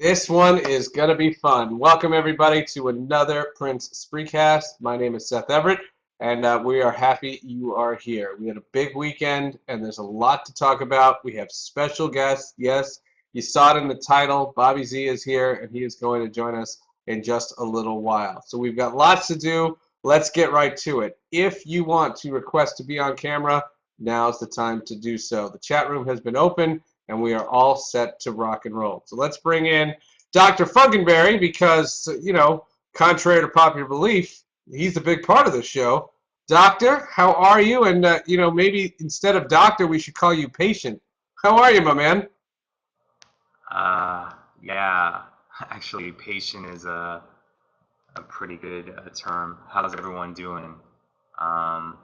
This one is going to be fun. Welcome, everybody, to another Prince Spreecast. My name is Seth Everett, and we are happy you are here. We had a big weekend, and there's a lot to talk about. We have special guests. Yes, you saw it in the title. Bobby Z is here, and he is going to join us in just a little while. So we've got lots to do. Let's get right to it. If you want to request to be on camera, now's the time to do so. The chat room has been open, and we are all set to rock and roll. So let's bring in Dr. Funkenberry because, contrary to popular belief, he's a big part of the show. Doctor, how are you? And, maybe instead of doctor, we should call you patient. How are you, my man? Yeah, actually, patient is a pretty good term. How's everyone doing? Um,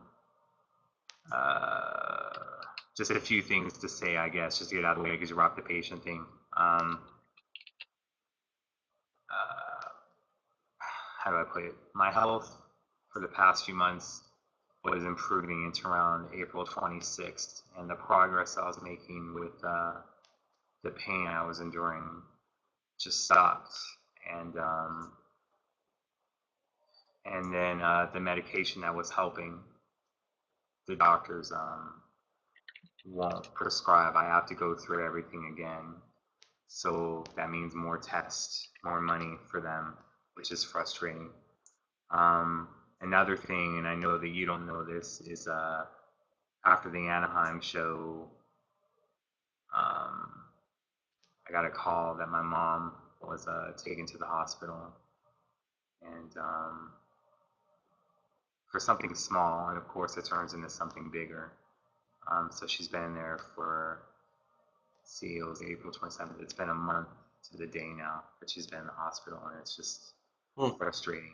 uh, just a few things to say, I guess, just to get out of the way because you rock the patient thing. Uh, how do I put it? My health for the past few months was improving into around April 26th, and the progress I was making with the pain I was enduring just stopped. And and then the medication that was helping, the doctors won't prescribe. I have to go through everything again. So that means more tests, more money for them, which is frustrating. Another thing, and I know that you don't know this, is after the Anaheim show, um, I got a call that my mom was taken to the hospital, and for something small, and of course it turns into something bigger. So she's been there for, see, it was April 27th. It's been a month to the day now that she's been in the hospital, and it's just frustrating.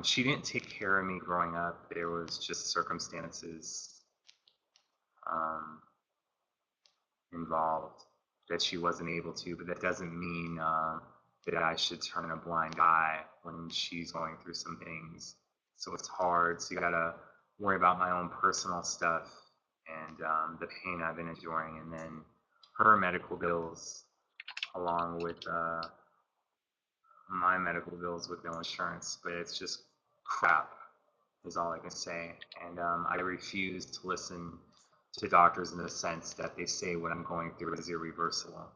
She didn't take care of me growing up. There was just circumstances involved that she wasn't able to, but that doesn't mean that I should turn a blind eye when she's going through some things. So it's hard. So you gotta worry about my own personal stuff and the pain I've been enduring, and then her medical bills, along with my medical bills with no insurance. But it's just crap, is all I can say. And I refuse to listen to doctors in the sense that they say what I'm going through is irreversible,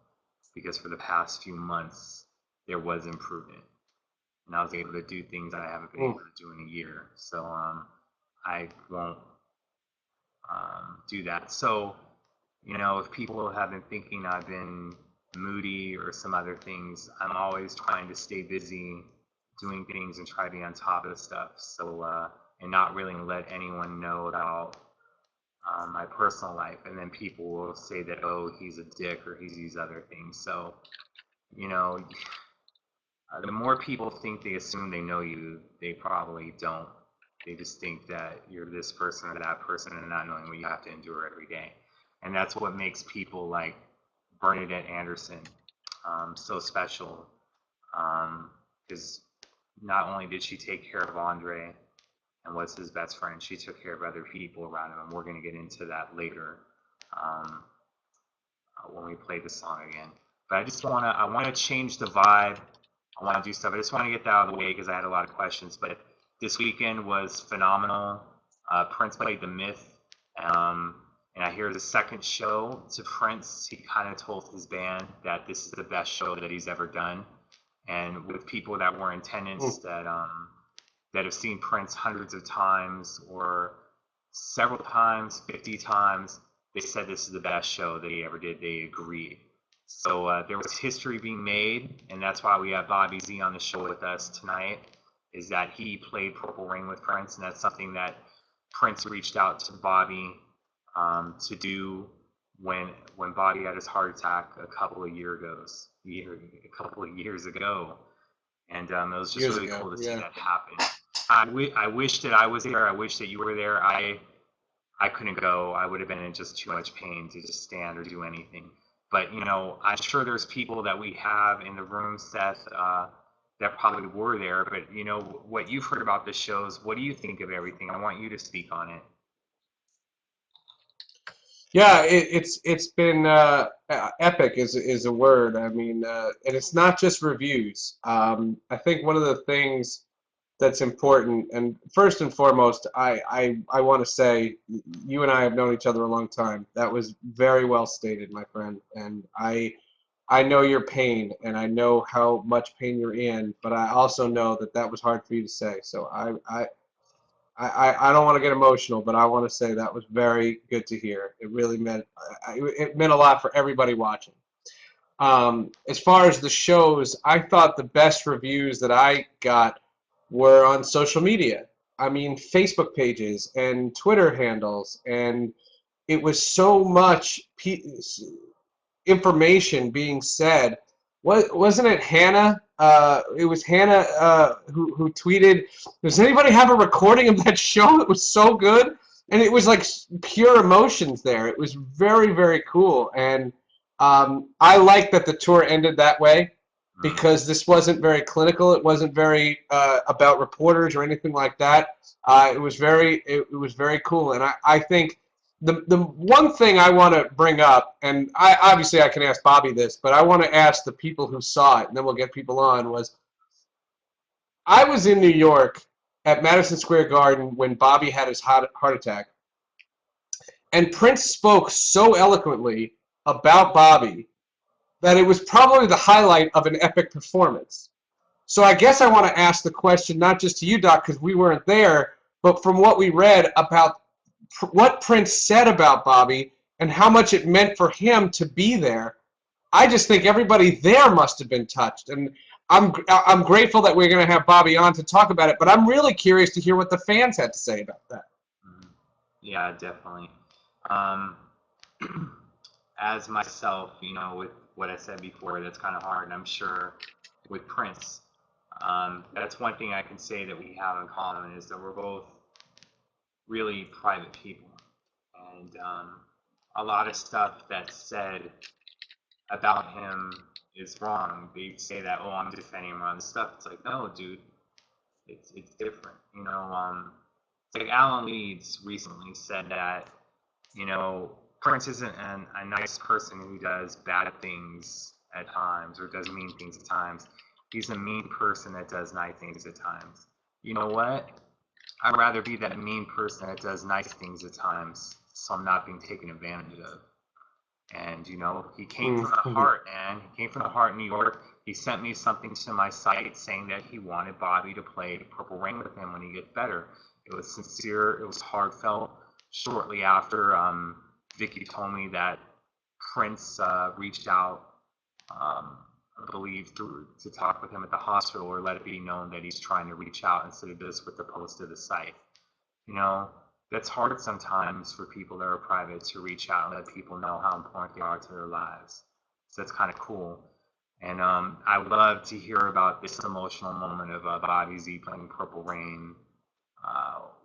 because for the past few months there was improvement, and I was able to do things that I haven't been able to do in a year. So I won't do that. So, if people have been thinking I've been moody or some other things, I'm always trying to stay busy doing things and try to be on top of stuff. So, and not really let anyone know about my personal life. And then people will say that, oh, he's a dick or he's these other things. So, the more people think they assume they know you, they probably don't. They just think that you're this person or that person and not knowing what you have to endure every day. And that's what makes people like Bernadette Anderson so special. Because not only did she take care of Andre and was his best friend, she took care of other people around him. And we're going to get into that later when we play the song again. But I want to change the vibe. I want to do stuff. I just want to get that out of the way because I had a lot of questions. But this weekend was phenomenal. Prince played The Myth. And I hear the second show to Prince, he kind of told his band that this is the best show that he's ever done. And with people that were in attendance that have seen Prince hundreds of times or several times, 50 times, they said this is the best show that he ever did. They agreed. So there was history being made, and that's why we have Bobby Z on the show with us tonight, is that he played Purple Rain with Prince, and that's something that Prince reached out to Bobby to do when Bobby had his heart attack a couple of years ago. And it was just really cool to see that happen. I wish that I was there. I wish that you were there. I couldn't go. I would have been in just too much pain to just stand or do anything. But, I'm sure there's people that we have in the room, Seth, that probably were there. But, what you've heard about the shows, what do you think of everything? I want you to speak on it. Yeah, it's been epic is a word. I mean, and it's not just reviews. I think one of the things that's important, and first and foremost, I want to say you and I have known each other a long time. That was very well stated, my friend, and I know your pain, and I know how much pain you're in, but I also know that that was hard for you to say. So I don't want to get emotional, but I want to say that was very good to hear. It really meant it meant a lot for everybody watching. As far as the shows, I thought the best reviews that I got were on social media. I mean, Facebook pages and Twitter handles, and it was so much information being said. Wasn't it Hannah? It was Hannah who tweeted, "Does anybody have a recording of that show? It was so good." And it was like pure emotions there. It was very, very cool. And I like that the tour ended that way Mm. because this wasn't very clinical. It wasn't very about reporters or anything like that. It was very cool. And I think the one thing I want to bring up, and obviously I can ask Bobby this, but I want to ask the people who saw it, and then we'll get people on, was I was in New York at Madison Square Garden when Bobby had his heart attack, and Prince spoke so eloquently about Bobby that it was probably the highlight of an epic performance. So I guess I want to ask the question, not just to you, Doc, because we weren't there, but from what we read about what Prince said about Bobby and how much it meant for him to be there. I just think everybody there must have been touched, and I'm grateful that we're going to have Bobby on to talk about it. But I'm really curious to hear what the fans had to say about that. Mm. Yeah, definitely. Um, as myself, with what I said before, that's kind of hard. And I'm sure with Prince, that's one thing I can say that we have in common is that we're both really private people. And a lot of stuff that's said about him is wrong. They say that, oh, I'm defending him on this stuff. It's like, no, dude, it's different. It's like Alan Leeds recently said that, Prince isn't a nice person who does bad things at times or does mean things at times. He's a mean person that does nice things at times. You know what? I'd rather be that mean person that does nice things at times, so I'm not being taken advantage of. And he came from the Mm-hmm. heart, man. He came from the heart in New York. He sent me something to my site saying that he wanted Bobby to play Purple Rain with him when he gets better. It was sincere. It was heartfelt. Shortly after, Vicky told me that Prince reached out, I believe, to talk with him at the hospital or let it be known that he's trying to reach out instead of just with the post of the site. You know, that's hard sometimes for people that are private to reach out and let people know how important they are to their lives. So that's kind of cool. And I would love to hear about this emotional moment of Bobby Z playing Purple Rain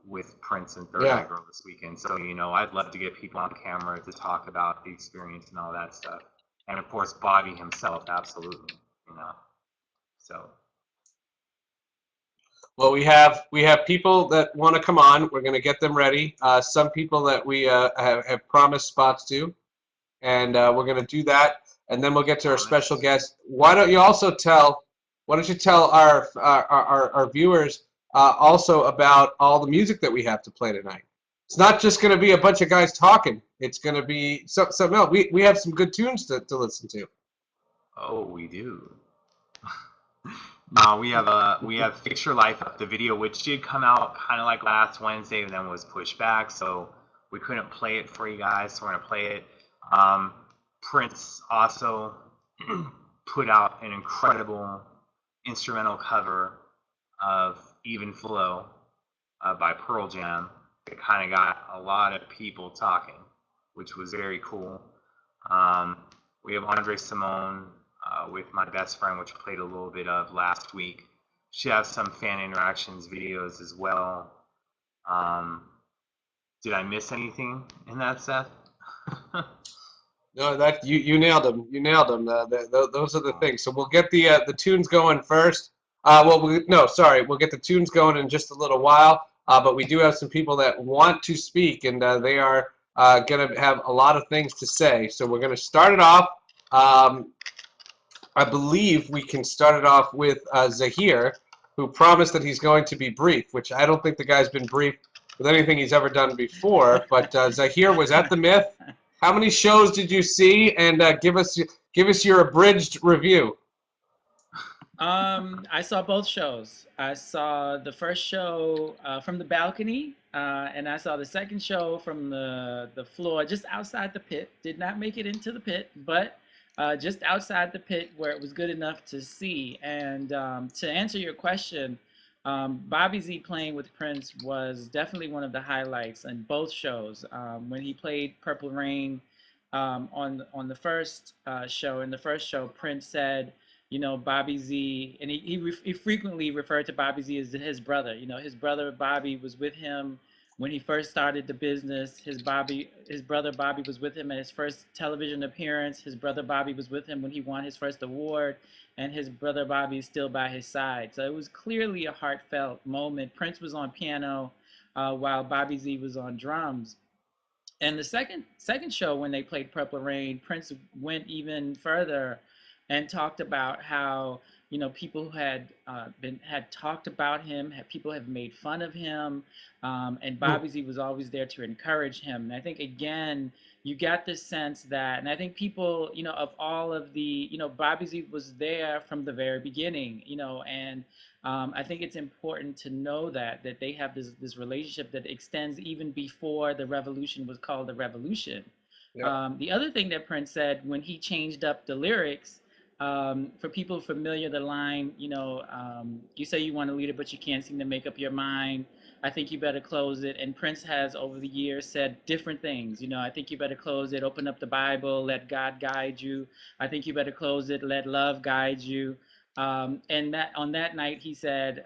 with Prince and Third Eye Yeah. Girl this weekend. So, I'd love to get people on camera to talk about the experience and all that stuff. And of course, Bobby himself, absolutely. You know, so Well, we have people that want to come on. We're going to get them ready. Some people that we have promised spots to, and we're going to do that. And then we'll get to our special promise. guest. Why don't you tell our viewers also about all the music that we have to play tonight? It's not just going to be a bunch of guys talking. It's going to be something else. We have some good tunes to listen to. Oh, we do. No, we have Fix Your Life Up, the video, which did come out kind of like last Wednesday, and then was pushed back, so we couldn't play it for you guys. So we're gonna play it. Um, Prince also put out an incredible instrumental cover of Even Flow by Pearl Jam. It kind of got a lot of people talking, which was very cool. Um, we have Andre Simone with My Best Friend, which played a little bit of last week. She has some fan interactions videos as well. Um, did I miss anything in that, Seth? No, that you nailed them. You nailed them. Those are the things. So we'll get the tunes going first. No, sorry, we'll get the tunes going in just a little while. But we do have some people that want to speak, and they are going to have a lot of things to say. So we're going to start it off. Um, I believe we can start it off with Zahir, who promised that he's going to be brief, which I don't think the guy's been brief with anything he's ever done before. But Zahir was at the Myth. How many shows did you see? And give us your abridged review. I saw both shows. I saw the first show from the balcony, and I saw the second show from the floor just outside the pit. Did not make it into the pit, but just outside the pit where it was good enough to see. And to answer your question, Bobby Z playing with Prince was definitely one of the highlights in both shows. When he played Purple Rain on the first show, in the first show, Prince said, you know, Bobby Z, and he frequently referred to Bobby Z as his brother. You know, his brother Bobby was with him when he first started the business. His brother Bobby was with him at his first television appearance. His brother Bobby was with him when he won his first award, and his brother Bobby is still by his side. So it was clearly a heartfelt moment. Prince was on piano while Bobby Z was on drums. And the second show when they played Purple Rain, Prince went even further and talked about how, you know, people had talked about him, people have made fun of him, and Bobby Z was always there to encourage him. And I think again, you got this sense that, and I think people, you know, of all of the, you know, Bobby Z was there from the very beginning, you know, and I think it's important to know that they have this relationship that extends even before the revolution was called the revolution. Yep. The other thing that Prince said when he changed up the lyrics, for people familiar, the line, you know, you say you want to lead it, but you can't seem to make up your mind. I think you better close it. And Prince has over the years said different things. You know, I think you better close it, open up the Bible, let God guide you. I think you better close it, let love guide you. And that on that night, he said,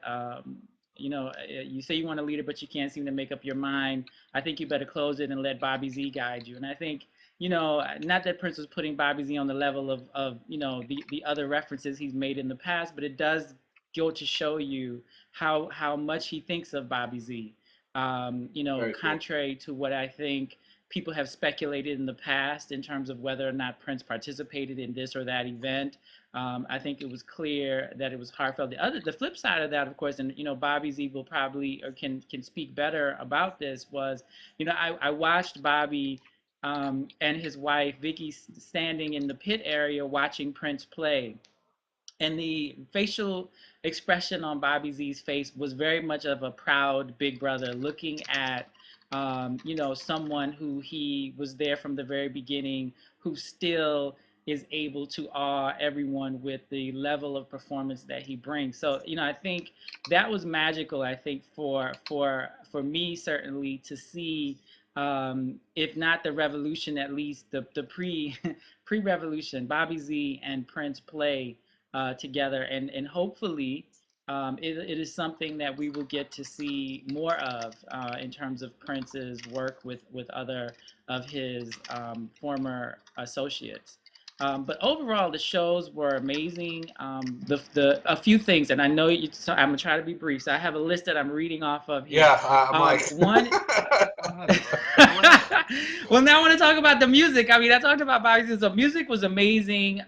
you know, you say you want to lead it, but you can't seem to make up your mind. I think you better close it and let Bobby Z guide you. And I think, you know, not that Prince was putting Bobby Z on the level of you know, the other references he's made in the past, but it does go to show you how much he thinks of Bobby Z. You know, Very cool. contrary to what I think people have speculated in the past in terms of whether or not Prince participated in this or that event. I think it was clear that it was heartfelt. The flip side of that, of course, and you know, Bobby Z will probably or can speak better about this. Was, you know, I watched Bobby and his wife Vicky standing in the pit area watching Prince play, and the facial expression on Bobby Z's face was very much of a proud big brother looking at, you know, someone who he was there from the very beginning, who still is able to awe everyone with the level of performance that he brings. So, you know, I think that was magical. I think for me certainly to see, if not the revolution, at least the pre-revolution, Bobby Z and Prince play together, and hopefully it is something that we will get to see more of in terms of Prince's work with other of his former associates. But overall, the shows were amazing. The a few things, and I know you. So I'm gonna try to be brief. So I have a list that I'm reading off of here. Yeah, I'm like. One. Go ahead. Go ahead. Well, now I want to talk about the music. I mean, I talked about Bobby. So music was amazing.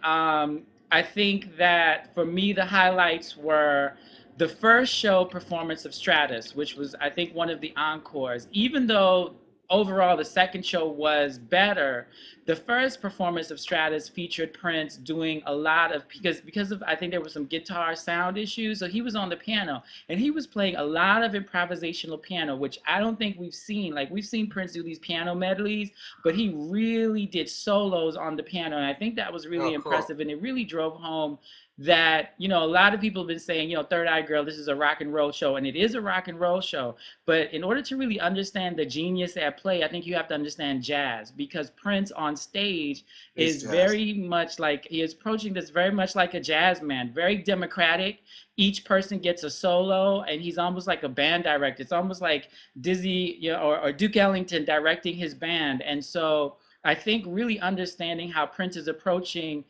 I think that for me, the highlights were the first show performance of Stratus, which was, I think, one of the encores. Even though overall the second show was better, the first performance of Stratus featured Prince doing a lot of, because of, I think there were some guitar sound issues, so he was on the piano and he was playing a lot of improvisational piano, which I don't think we've seen. Like, we've seen Prince do these piano medleys, but he really did solos on the piano, and I think that was Oh, really cool. impressive, and it really drove home that, you know, a lot of people have been saying, you know, Third Eye Girl, this is a rock and roll show, and it is a rock and roll show. But in order to really understand the genius at play, I think you have to understand jazz, because Prince on stage It's is jazz. very much like, he is approaching this very much like a jazz man, very democratic. Each person gets a solo, and he's almost like a band director. It's almost like Dizzy, you know, or Duke Ellington directing his band. And so I think really understanding how Prince is approaching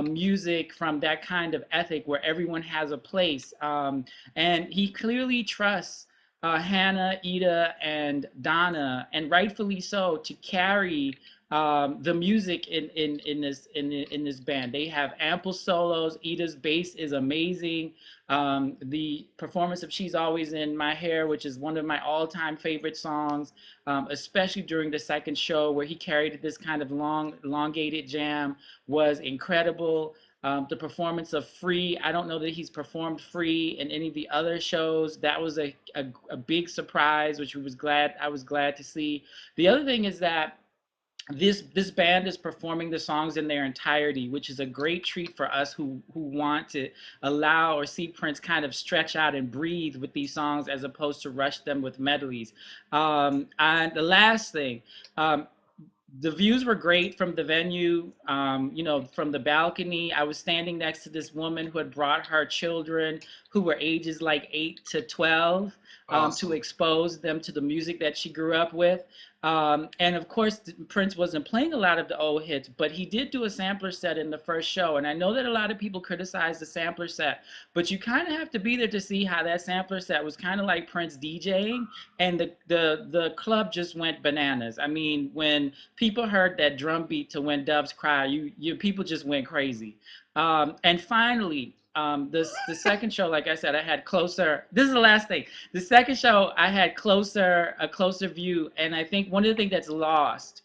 music from that kind of ethic where everyone has a place. And he clearly trusts Hannah, Ida, and Donna, and rightfully so, to carry the music in this band. They have ample solos. Ida's bass is amazing. The performance of "She's Always in My Hair," which is one of my all-time favorite songs, especially during the second show where he carried this kind of elongated jam, was incredible. The performance of "Free," I don't know that he's performed "Free" in any of the other shows. That was a big surprise, which I was glad to see. The other thing is that this band is performing the songs in their entirety, which is a great treat for us who want to allow or see Prince kind of stretch out and breathe with these songs as opposed to rush them with medleys. And the last thing, um, the views were great from the venue, from the balcony. I was standing next to this woman who had brought her children who were ages like 8 to 12 to Awesome. expose them to the music that she grew up with. And of course, Prince wasn't playing a lot of the old hits, but he did do a sampler set in the first show. And I know that a lot of people criticize the sampler set, but you kind of have to be there to see how that sampler set was kind of like Prince DJing, and the club just went bananas. I mean, when people heard that drum beat to "When Doves Cry," you people just went crazy. And finally, the second show, like I said, I had closer. This is the last thing. The second show, I had a closer view, and I think one of the things that's lost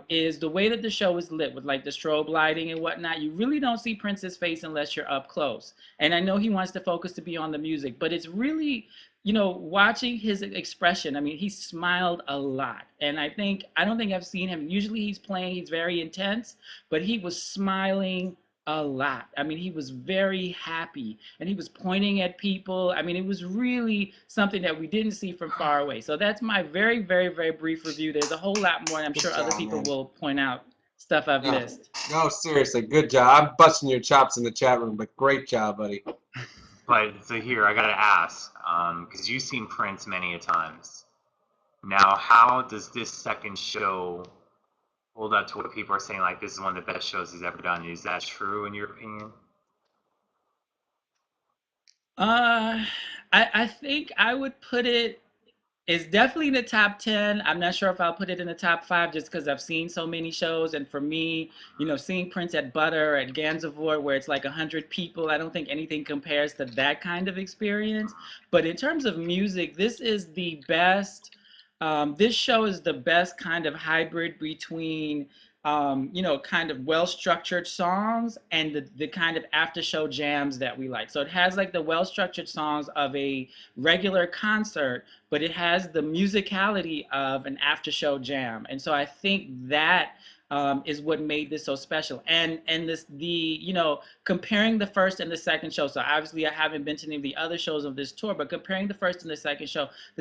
is the way that the show is lit with like the strobe lighting and whatnot. You really don't see Prince's face unless you're up close. And I know he wants the focus to be on the music, but it's really, watching his expression. I mean, he smiled a lot, and I don't think I've seen him. Usually he's playing, he's very intense, but he was smiling a lot. I mean, he was very happy and he was pointing at people. I mean, it was really something that we didn't see from far away. So that's my very, very, very brief review. There's a whole lot more, and I'm Good sure other job, people man. will point out stuff I've No, missed. no, seriously, good job. I'm busting your chops in the chat room, but great job, buddy. But so here, I gotta ask, because you've seen Prince many a times. Now, how does this second show hold up to what people are saying? Like, this is one of the best shows he's ever done. Is that true in your opinion? Uh, I think I would put it. It's definitely in the top 10. I'm not sure if I'll put it in the top 5 just because I've seen so many shows. And for me, seeing Prince at Butter, at Gansevoort, where it's like 100 people, I don't think anything compares to that kind of experience. But in terms of music, this is the best. This show is the best kind of hybrid between, kind of well-structured songs and the kind of after-show jams that we like. So it has like the well-structured songs of a regular concert, but it has the musicality of an after show jam. And so I think that is what made this so special. And comparing the first and the second show. So obviously I haven't been to any of the other shows of this tour, but comparing the first and the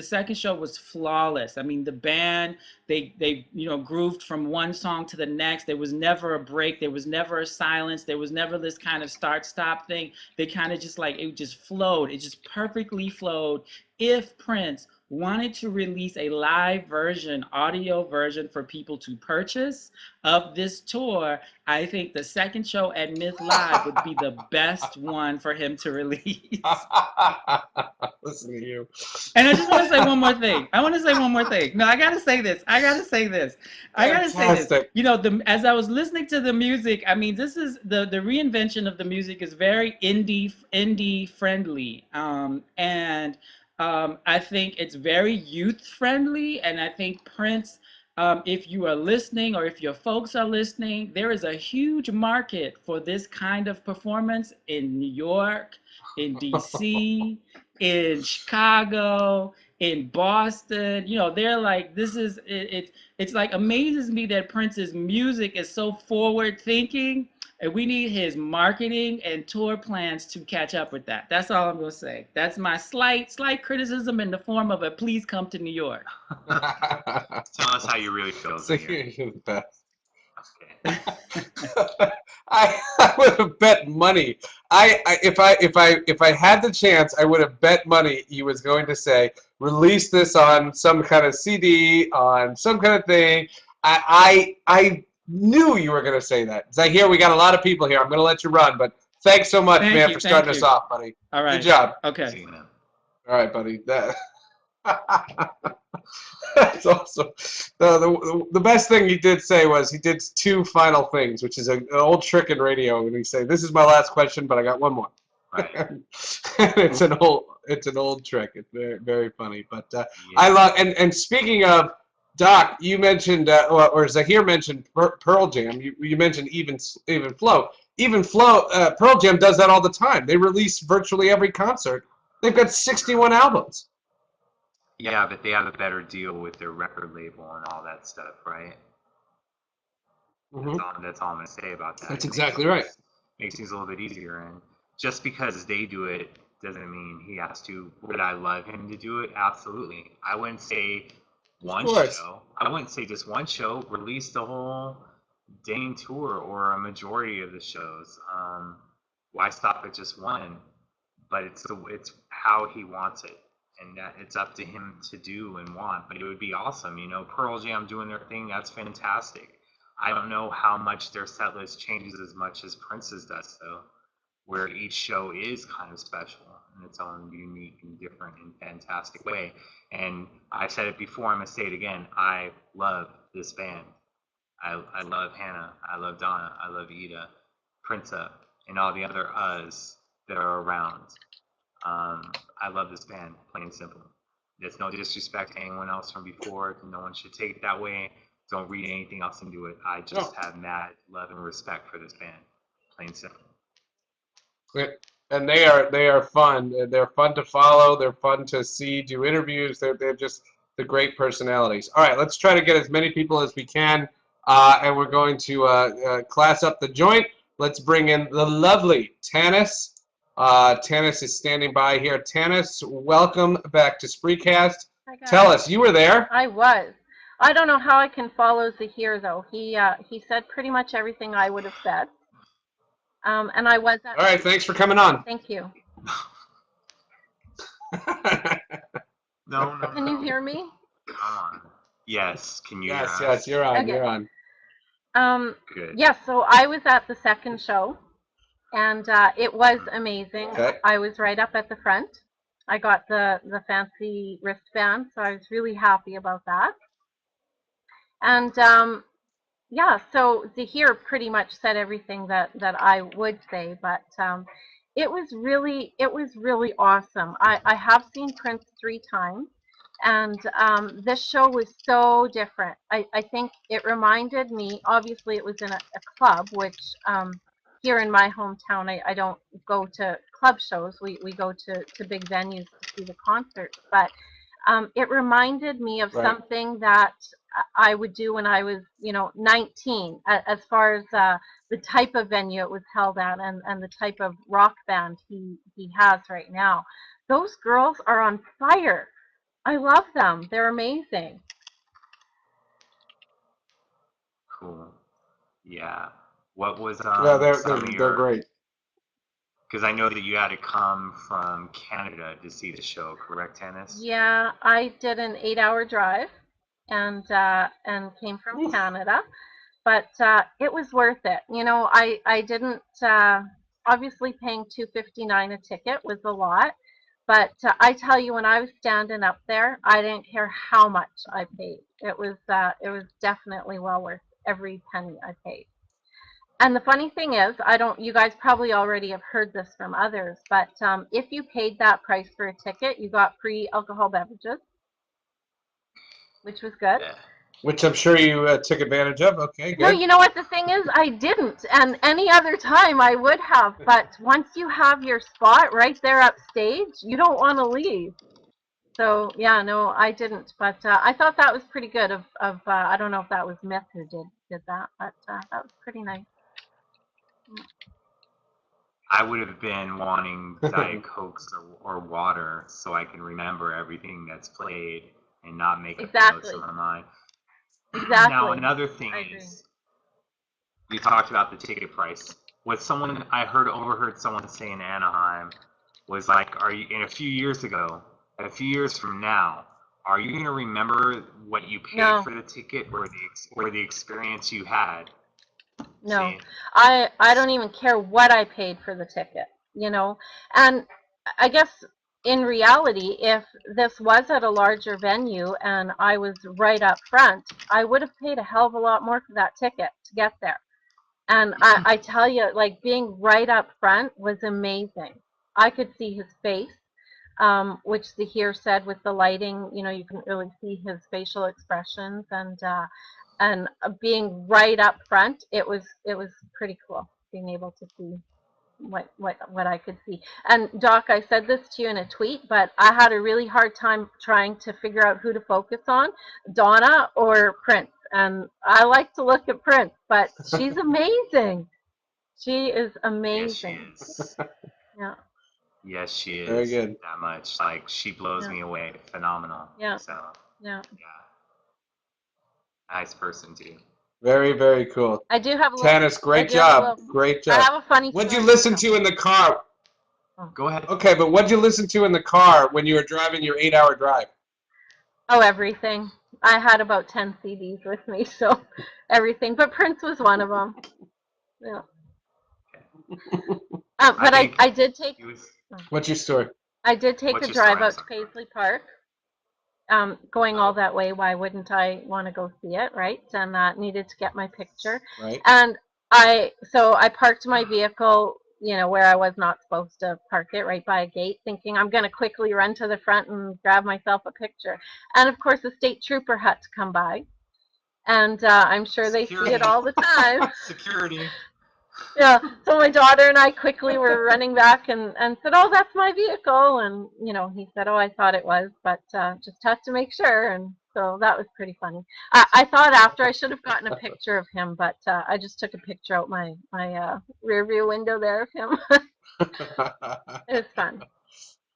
second show was flawless. I mean, the band, they grooved from one song to the next. There was never a break. There was never a silence. There was never this kind of start stop thing. They kind of just like, it just flowed. It just perfectly flowed. If Prince wanted to release a live version, audio version for people to purchase of this tour, I think the second show at Myth Live would be the best one for him to release. Listen to you. And I just want to say one more thing. No, I gotta say this. Fantastic. As I was listening to the music, I mean, this is the reinvention of the music is very indie friendly, and I think it's very youth friendly, and I think Prince. If you are listening or if your folks are listening, there is a huge market for this kind of performance in New York, in DC, in Chicago, in Boston. They're like, this is it's like amazes me that Prince's music is so forward thinking, and we need his marketing and tour plans to catch up with that. That's all I'm gonna say. That's my slight criticism in the form of a please come to New York. Tell us how you really feel. So you're the best. Okay. I would have bet money. If I had the chance, I would have bet money he was going to say, release this on some kind of CD, on some kind of thing. I knew you were going to say that. So here we got a lot of people here. I'm going to let you run, but thanks so much, man, for starting us off, buddy. All right. Good job. Okay. See you, man. All right, buddy. That's awesome. The best thing he did say was he did two final things, which is an old trick in radio when he say, "This is my last question, but I got one more." Right. And it's an old trick. It's very very funny. But I Yeah. love and speaking of Doc, you mentioned or Zahir mentioned Pearl Jam. You mentioned even Flow. Even Flow, Pearl Jam does that all the time. They release virtually every concert. They've got 61 albums. Yeah, but they have a better deal with their record label and all that stuff, right? Hmm. That's all I'm gonna say about that. That's It makes exactly right. things a little bit easier, and just because they do it doesn't mean he has to. Would I love him to do it? Absolutely. I wouldn't say Of one course. show. I wouldn't say just one show. Release the whole dang tour or a majority of the shows. Why stop at just one? But it's how he wants it, and that it's up to him to do and want. But it would be awesome, Pearl Jam doing their thing. That's fantastic. I don't know how much their set list changes as much as Prince's does, though, where each show is kind of special in its own unique and different and fantastic way. And I've said it before, I'm going to say it again. I love this band. I love Hannah. I love Donna. I love Ida, Printa, and all the other us that are around. I love this band, plain and simple. There's no disrespect to anyone else from before. No one should take it that way. Don't read anything else into it. I just No. have mad love and respect for this band, plain and simple. And they are fun. They're fun to follow. They're fun to see, do interviews. They're just the great personalities. All right, let's try to get as many people as we can, and we're going to class up the joint. Let's bring in the lovely Tanis. Tanis is standing by here. Tanis, welcome back to Spreecast. Hi Tell guys. us, you were there. I was. I don't know how I can follow Zahir though. He said pretty much everything I would have said. And I was at. All right, thanks for coming on. Thank you. No, no, Can you no. hear me? Come on. Yes, can you hear Yes, us? yes, you're on. Okay. You're on. Good. Yes. So I was at the second show, and it was amazing. Okay. I was right up at the front. I got the fancy wristband, so I was really happy about that. And yeah, so Zahir pretty much said everything that I would say, but it was really awesome. I have seen Prince 3 times, and this show was so different. I think it reminded me. Obviously, it was in a club, which here in my hometown, I don't go to club shows. We go to big venues to see the concerts, but it reminded me of Right. something that I would do when I was, 19, as far as the type of venue it was held at and the type of rock band he has right now. Those girls are on fire. I love them. They're amazing. Cool. Yeah. What was Yeah, they're some of they're your? great. Because I know that you had to come from Canada to see the show, correct, Tennis? Yeah, I did an 8-hour drive and came from Oof. Canada. But it was worth it. I didn't obviously paying $2.59 a ticket was a lot, but I tell you, when I was standing up there, I didn't care how much I paid. It was definitely well worth every penny I paid. And the funny thing is, I don't. You guys probably already have heard this from others, but if you paid that price for a ticket, you got free alcohol beverages, which was good. Yeah. Which I'm sure you took advantage of. Okay, No, good. you know what the thing is? I didn't. And any other time I would have. But once you have your spot right there upstage, you don't want to leave. So, yeah, no, I didn't. But I thought that was pretty good I don't know if that was Myth who did that, but that was pretty nice. I would have been wanting Diet Cokes or water so I can remember everything that's played and not make up the notes Exactly. in my mind. Exactly. Now, another thing I agree. is, you talked about the ticket price. What someone I overheard someone say in Anaheim was like, "Are you in a few years from now? Are you going to remember what you paid No. for the ticket or the experience you had?" No, See? I don't even care what I paid for the ticket, And I guess in reality, if this was at a larger venue and I was right up front, I would have paid a hell of a lot more for that ticket to get there. And I tell you, like, being right up front was amazing. I could see his face, which Zahir said with the lighting, you know, you can really see his facial expressions, and being right up front, it was pretty cool being able to see what I could see. And Doc, I said this to you in a tweet, but I had a really hard time trying to figure out who to focus on, Donna or Prince. And I like to look at Prince, but she's amazing. She is Yes, she amazing. is. Yeah, Yes, she Very is. good. That much. Like, she blows yeah, me away. Phenomenal. yeah, So, yeah. yeah. Nice person, too. Very, very cool. I do have a little. Tanis, I great do have a job. little. Great I job. have a funny What'd you story to listen tell. to in the car? Go ahead. Okay, but what'd you listen to in the car when you were driving your 8-hour drive? Oh, everything. I had about 10 CDs with me, so everything. But Prince was one of them. Yeah. I But think I did take he was. What's your story? I did take What's a your story? drive I'm out to sorry. Paisley Park. Going all Oh, that way, why wouldn't I want to go see it, right? And needed to get my picture. Right. And so I parked my vehicle, you know, where I was not supposed to park it, right by a gate, thinking I'm going to quickly run to the front and grab myself a picture. And of course, a state trooper had to come by, and I'm sure they see it security. all the time. Security. Yeah, so my daughter and I quickly were running back and said, "Oh, that's my vehicle." And you know, he said, "Oh, I thought it was, but just have to make sure." And so that was pretty funny. I thought after I should have gotten a picture of him, but I just took a picture out my rear view window there of him. It was fun.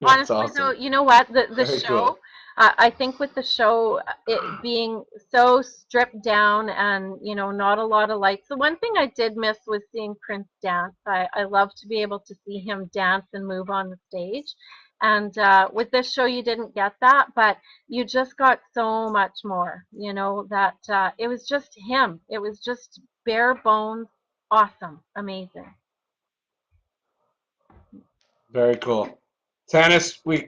That's Honestly, though, awesome. you know what? The Very show, cool. I think with the show it being so stripped down and, you know, not a lot of lights. The one thing I did miss was seeing Prince dance. I love to be able to see him dance and move on the stage. And with this show, you didn't get that, but you just got so much more, you know, that it was just him. It was just bare bones, awesome, amazing. Very cool. Tanis, we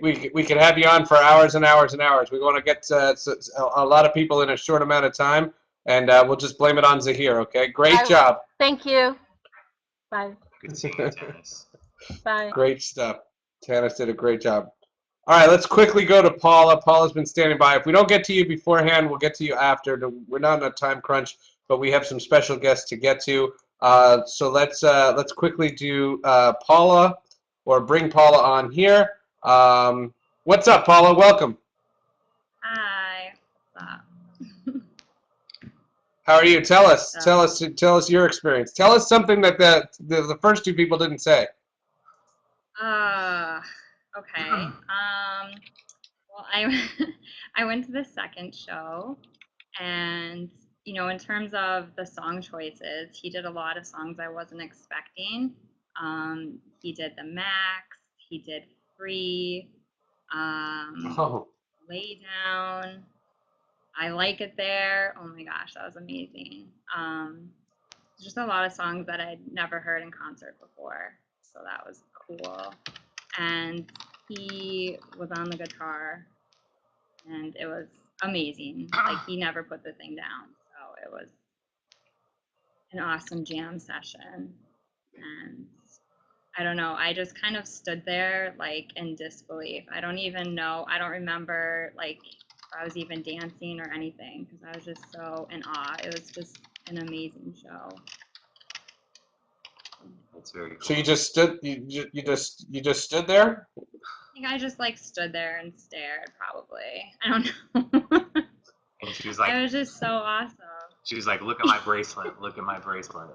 could have you on for hours and hours and hours. We want to get a lot of people in a short amount of time, and we'll just blame it on Zahir, okay? Great job. Thank you. Bye. Good seeing you, Dennis. Bye. Great stuff. Tanis did a great job. All right, let's quickly go to Paula. Paula's been standing by. If we don't get to you beforehand, we'll get to you after. We're not on a time crunch, but we have some special guests to get to. So let's quickly do Paula, or bring Paula on here. What's up, Paula? Welcome. Hi. What's up? How are you? Tell us your experience. Tell us something that the first two people didn't say. Okay. Well, I I went to the second show, and you know, in terms of the song choices, he did a lot of songs I wasn't expecting. He did The Max, he did Free, Oh, Lay Down, I Like It There. Oh my gosh, that was amazing. Just a lot of songs that I'd never heard in concert before, so that was cool. And he was on the guitar, and it was amazing. Like, he never put the thing down, so it was an awesome jam session. And I don't know, I just kind of stood there like in disbelief. I don't even know, I don't remember like if I was even dancing or anything, because I was just so in awe. It was just an amazing show. That's very cool. so you just stood you just stood there? I think I just like stood there and stared, probably. I don't know. And she was It like, was just so awesome. look at my bracelet. Look at my bracelet.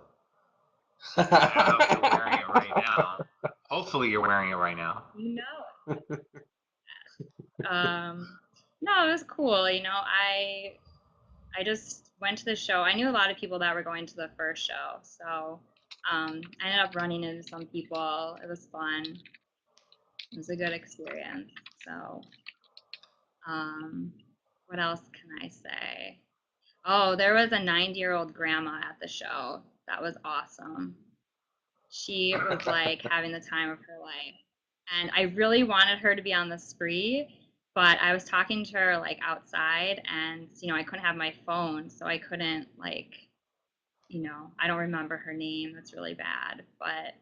I don't know if you're wearing it right now. Hopefully you're wearing it right now. You know it. No, it was cool. You know, I just went to the show. I knew a lot of people that were going to the first show, so I ended up running into some people. It was fun. It was a good experience. So, what else can I say? Oh, there was a 90-year-old grandma at the show. That was awesome. She was like having the time of her life. And I really wanted her to be on the spree, but I was talking to her like outside, and I couldn't have my phone, so I couldn't I don't remember her name. That's really bad, but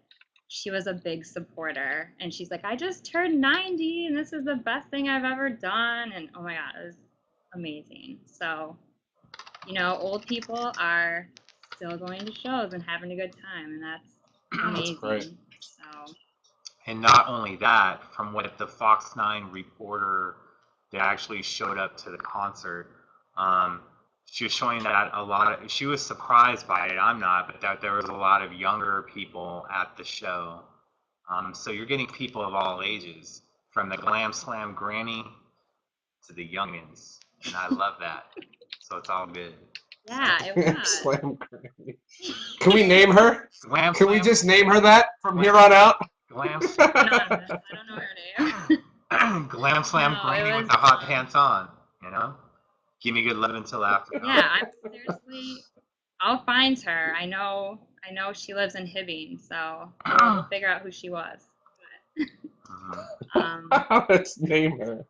she was a big supporter, and she's like, I just turned 90 and this is the best thing I've ever done. And oh my God, it was amazing. So, old people are still going to shows and having a good time, and that's That's great. amazing. So, And not only that, from what the Fox 9 reporter that actually showed up to the concert, she was showing that she was surprised by it, I'm not, but that there was a lot of younger people at the show. So you're getting people of all ages, from the Glam Slam Granny to the youngins, and I love that. So it's all good. yeah, it was. Slam Granny. Can we name her? Glam Can we Slam, just name her that from here on out? Glam Anonymous. I don't know her name. Glam Slam No, Granny it with was, the hot pants on, Give me good love until after. yeah, I'm seriously, I'll find her. I know she lives in Hibbing, so we'll figure out who she was. Let's name her.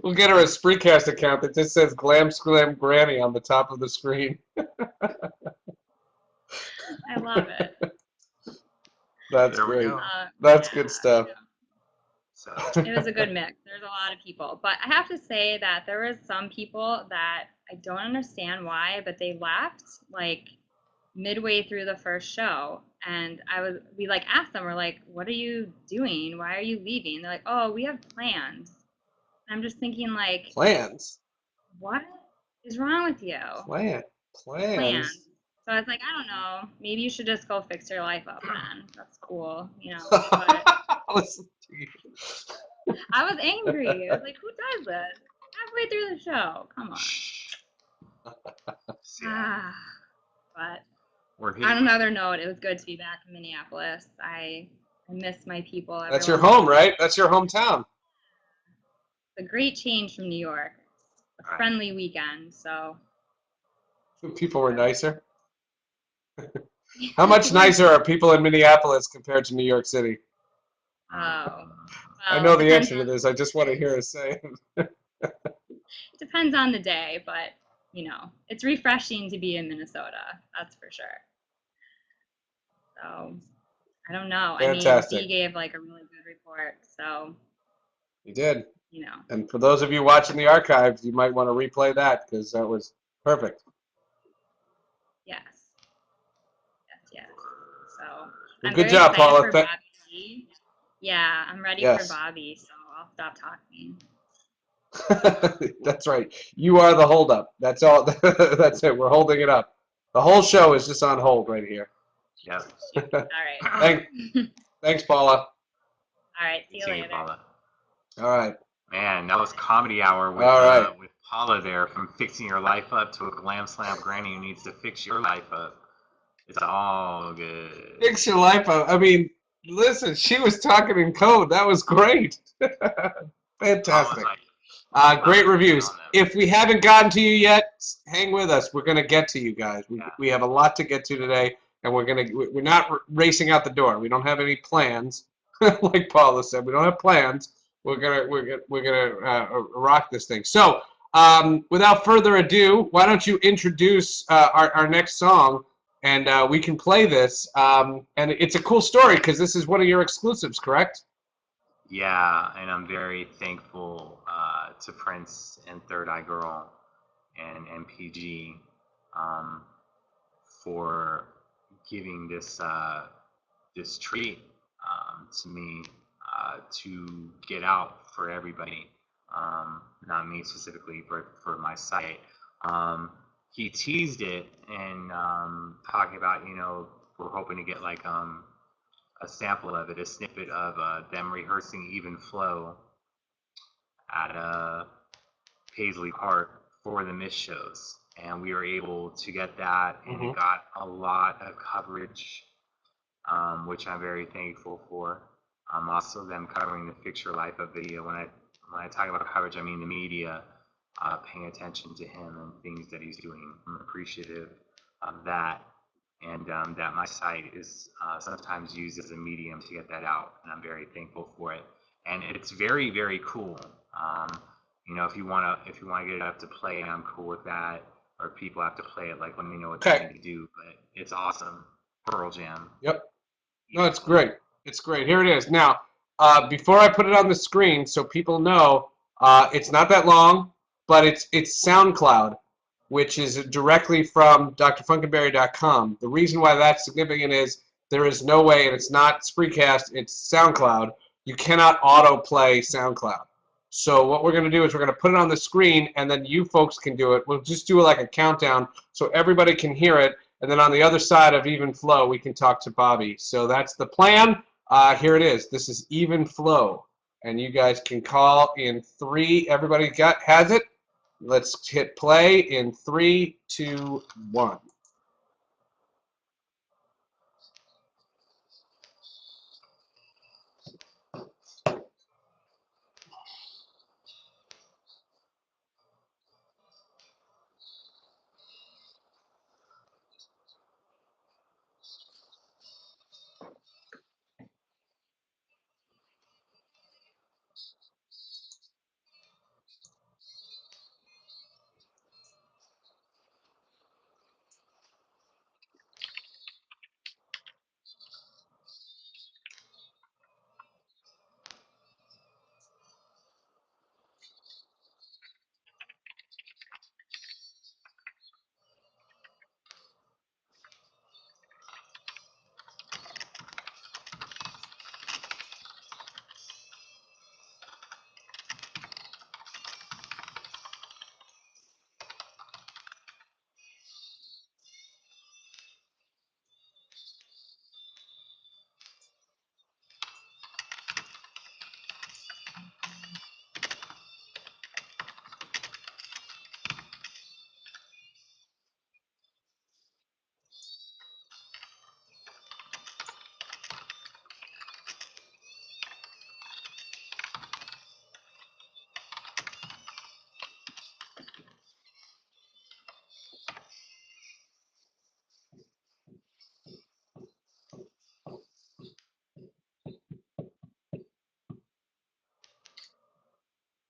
We'll get her a Spreecast account that just says Glam Slam Granny on the top of the screen. I love it. That's There we great. go. That's good stuff. So It was a good mix. There's a lot of people, but I have to say that there was some people that I don't understand why, but they left like midway through the first show, and we like asked them, we're like, what are you doing? Why are you leaving? They're like, oh, we have plans. And I'm just thinking like, Plans. what is wrong with you? Plans. Plans. So I was like, I don't know. Maybe you should just go fix your life up then. That's cool, But Listen to you. I was angry. I was like, who does this? Halfway through the show. Come on. But on another note, it was good to be back in Minneapolis. I miss my people. That's your home, right? That's your hometown. It's a great change from New York. A friendly weekend, so. People were nicer. How much nicer are people in Minneapolis compared to New York City? Oh. Well, I know the answer to this. I just want to hear us say it. It depends on the day, but it's refreshing to be in Minnesota. That's for sure. So I don't know. Fantastic. I mean, he gave like a really good report. So He did. you know. And for those of you watching the archives, you might want to replay that because that was perfect. Yes. Yes. So Well, I'm good very job, excited Paula. for Bobby G. Yeah, I'm ready for Bobby, so I'll stop talking. That's right. You are the holdup. That's all. That's it. We're holding it up. The whole show is just on hold right here. Yep. All right. Thanks, Paula. All right. See you later. Paula. All right. Man, that was Comedy Hour with with Paula there, from fixing your life up to a Glam Slam Granny who needs to fix your life up. It's all good. Fix your life up. I mean, listen, she was talking in code. That was great. Fantastic. Great reviews. If we haven't gotten to you yet, hang with us. We're going to get to you guys. We have a lot to get to today, and we're not racing out the door. We don't have any plans, like Paula said. We don't have plans. We're gonna rock this thing. So, without further ado, why don't you introduce our next song, and we can play this. And it's a cool story because this is one of your exclusives, correct? Yeah, and I'm very thankful to Prince and Third Eye Girl and MPG for giving this this treat to me to get out for everybody, not me specifically, but for my site. He teased it and talking about, we're hoping to get like a sample of it, a snippet of them rehearsing Even Flow at Paisley Park for the Miss shows. And we were able to get that, and it got a lot of coverage, which I'm very thankful for. Also, them covering the Fix Your Life Up video. When I talk about coverage, I mean the media paying attention to him and things that he's doing. I'm appreciative of that. and that my site is sometimes used as a medium to get that out, and I'm very thankful for it. And it's very, very cool. You know, if you wanna get it up to play, I'm cool with that. Or people have to play it, like let me know what they Okay. need to do. But it's awesome. Pearl Jam. Yep. No, it's great. It's great. Here it is. Now, before I put it on the screen, so people know, it's not that long, but it's SoundCloud, which is directly from drfunkenberry.com. The reason why that's significant is there is no way, and it's not Spreecast, it's SoundCloud. You cannot autoplay SoundCloud. So what we're going to do is we're going to put it on the screen, and then you folks can do it. We'll just do like a countdown so everybody can hear it. And then on the other side of Even Flow, we can talk to Bobby. So that's the plan. Here it is. This is Even Flow. And you guys can call in 3. Everybody has it? Let's hit play in 3, 2, 1.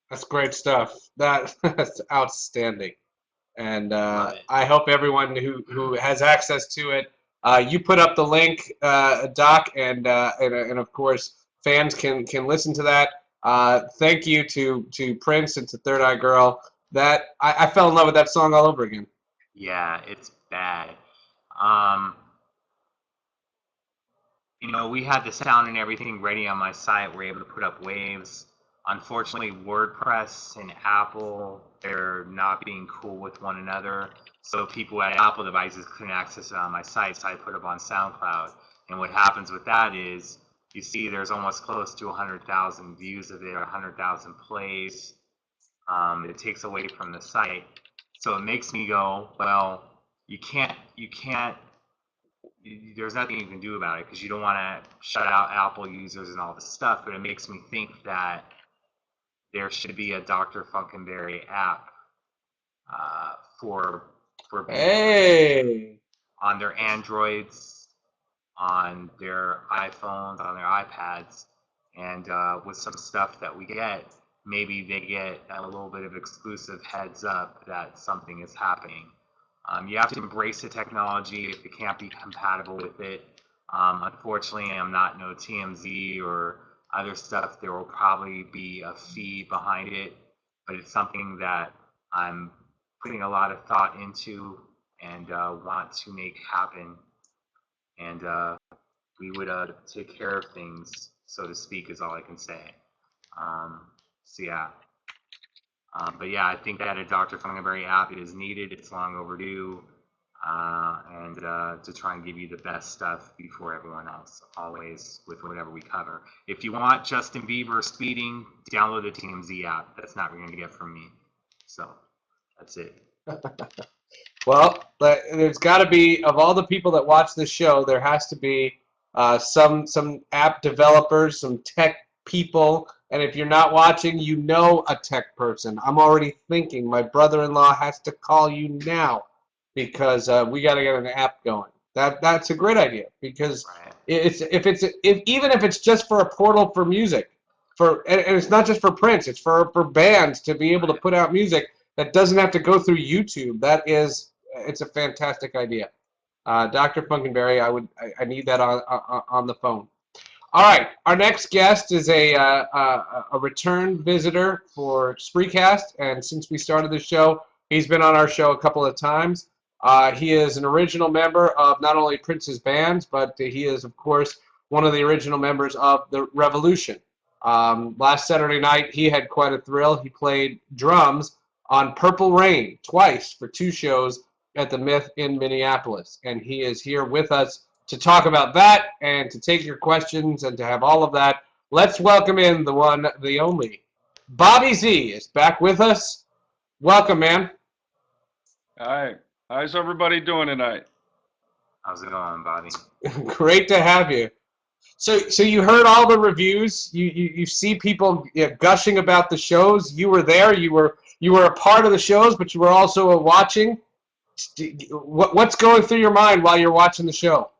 That's great stuff. That's outstanding. And Love it. I hope everyone who has access to it, you put up the link, Doc, and of course fans can listen to that. Thank you to Prince and to Third Eye Girl. That I fell in love with that song all over again. Yeah, it's bad. Um, you know, we had the sound and everything ready on my site. We're able to put up waves. Unfortunately, WordPress and Apple, they're not being cool with one another. So people at Apple devices couldn't access it on my site, so I put it on SoundCloud. And what happens with that is, you see there's almost close to 100,000 views of it, 100,000 plays. It takes away from the site. So it makes me go, well, you can't, there's nothing you can do about it because you don't want to shut out Apple users and all this stuff. But it makes me think that there should be a Dr. Funkenberry app for people Hey. on their Androids, on their iPhones, on their iPads, and with some stuff that we get, maybe they get a little bit of exclusive heads up that something is happening. You have to embrace the technology if it can't be compatible with it. Unfortunately, I'm not no TMZ or other stuff. There will probably be a fee behind it, but it's something that I'm putting a lot of thought into and want to make happen. And we would take care of things, so to speak, is all I can say. So yeah. But yeah, I think that a Dr. Funkenberry app is needed. It's long overdue. And to try and give you the best stuff before everyone else, always with whatever we cover. If you want Justin Bieber speeding, download the TMZ app. That's not what you're going to get from me. So that's it. Well, there's got to be, of all the people that watch this show, there has to be some app developers, some tech people, and if you're not watching, you know a tech person. I'm already thinking my brother-in-law has to call you now because we got to get an app going. That's a great idea because Right. even if it's just for a portal for music, and it's not just for Prince, it's for bands to be able to Right. put out music that doesn't have to go through YouTube. It's a fantastic idea. Dr. Funkenberry, I need that on the phone. All right, our next guest is a return visitor for Spreecast, and since we started the show, he's been on our show a couple of times. He is an original member of not only Prince's bands, but he is, of course, one of the original members of the Revolution. Last Saturday night, he had quite a thrill. He played drums on Purple Rain twice for 2 shows at the Myth in Minneapolis, and he is here with us to talk about that and to take your questions and to have all of that. Let's welcome in the one, the only. Bobby Z is back with us. Welcome, man. Hi. How's everybody doing tonight? How's it going, Bobby? Great to have you. So you heard all the reviews. You see people gushing about the shows. You were there. You were a part of the shows, but you were also watching. What's going through your mind while you're watching the show?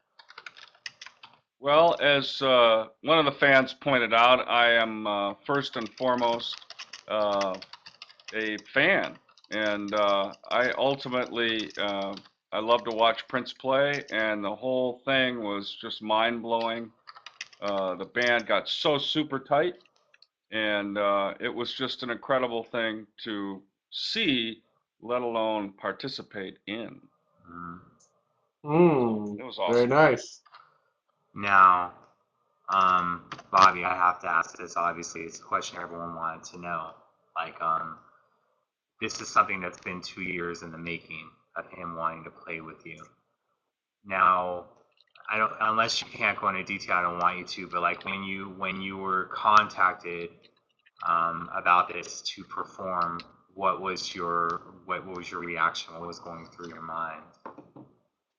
Well, as one of the fans pointed out, I am first and foremost a fan, and I ultimately I love to watch Prince play, and the whole thing was just mind-blowing. The band got so super tight, and it was just an incredible thing to see, let alone participate in. Mhm. Mm, It was very awesome. nice. Now, Bobby, I have to ask this. Obviously, it's a question everyone wanted to know. Like, this is something that's been 2 years in the making of him wanting to play with you. Now, I don't, unless you can't go into detail, I don't want you to. But like when you were contacted about this to perform, what was your reaction? What was going through your mind?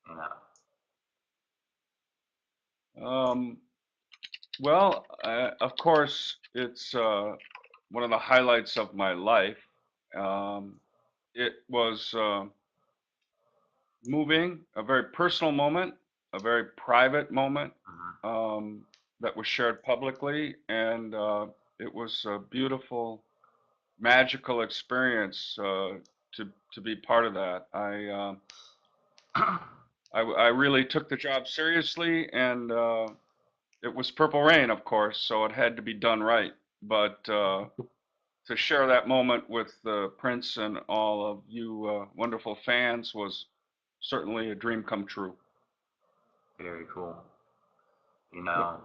You know. Well, of course, it's one of the highlights of my life. Um, it was moving, a very personal moment, a very private moment Mhm. that was shared publicly, and it was a beautiful, magical experience to be part of that. I really took the job seriously, and it was Purple Rain, of course, so it had to be done right. But to share that moment with Prince and all of you wonderful fans was certainly a dream come true. Very cool. You know,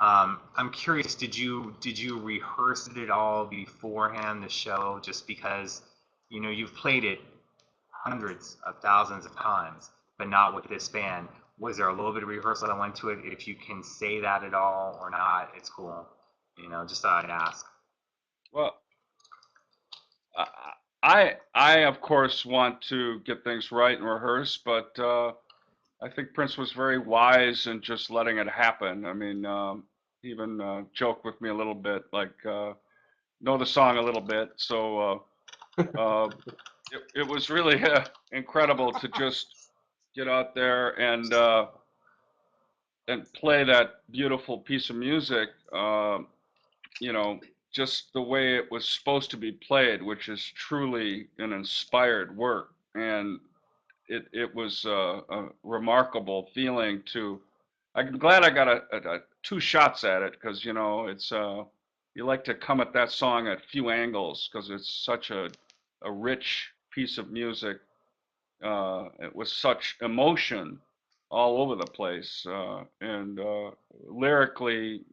I'm curious. Did you rehearse it all beforehand the show? Just because you've played it hundreds of thousands of times, but not with this band. Was there a little bit of rehearsal that went to it? If you can say that at all or not, it's cool. Just thought I'd ask. Well, I of course want to get things right and rehearse, but I think Prince was very wise in just letting it happen. I mean, he even joked with me a little bit, like know the song a little bit. So it was really incredible to just get out there and play that beautiful piece of music. You know, just the way it was supposed to be played, which is truly an inspired work. And it was a remarkable feeling to. I'm glad I got a 2 shots at it because it's you like to come at that song at few angles because it's such a rich piece of music. It was such emotion all over the place, and lyrically,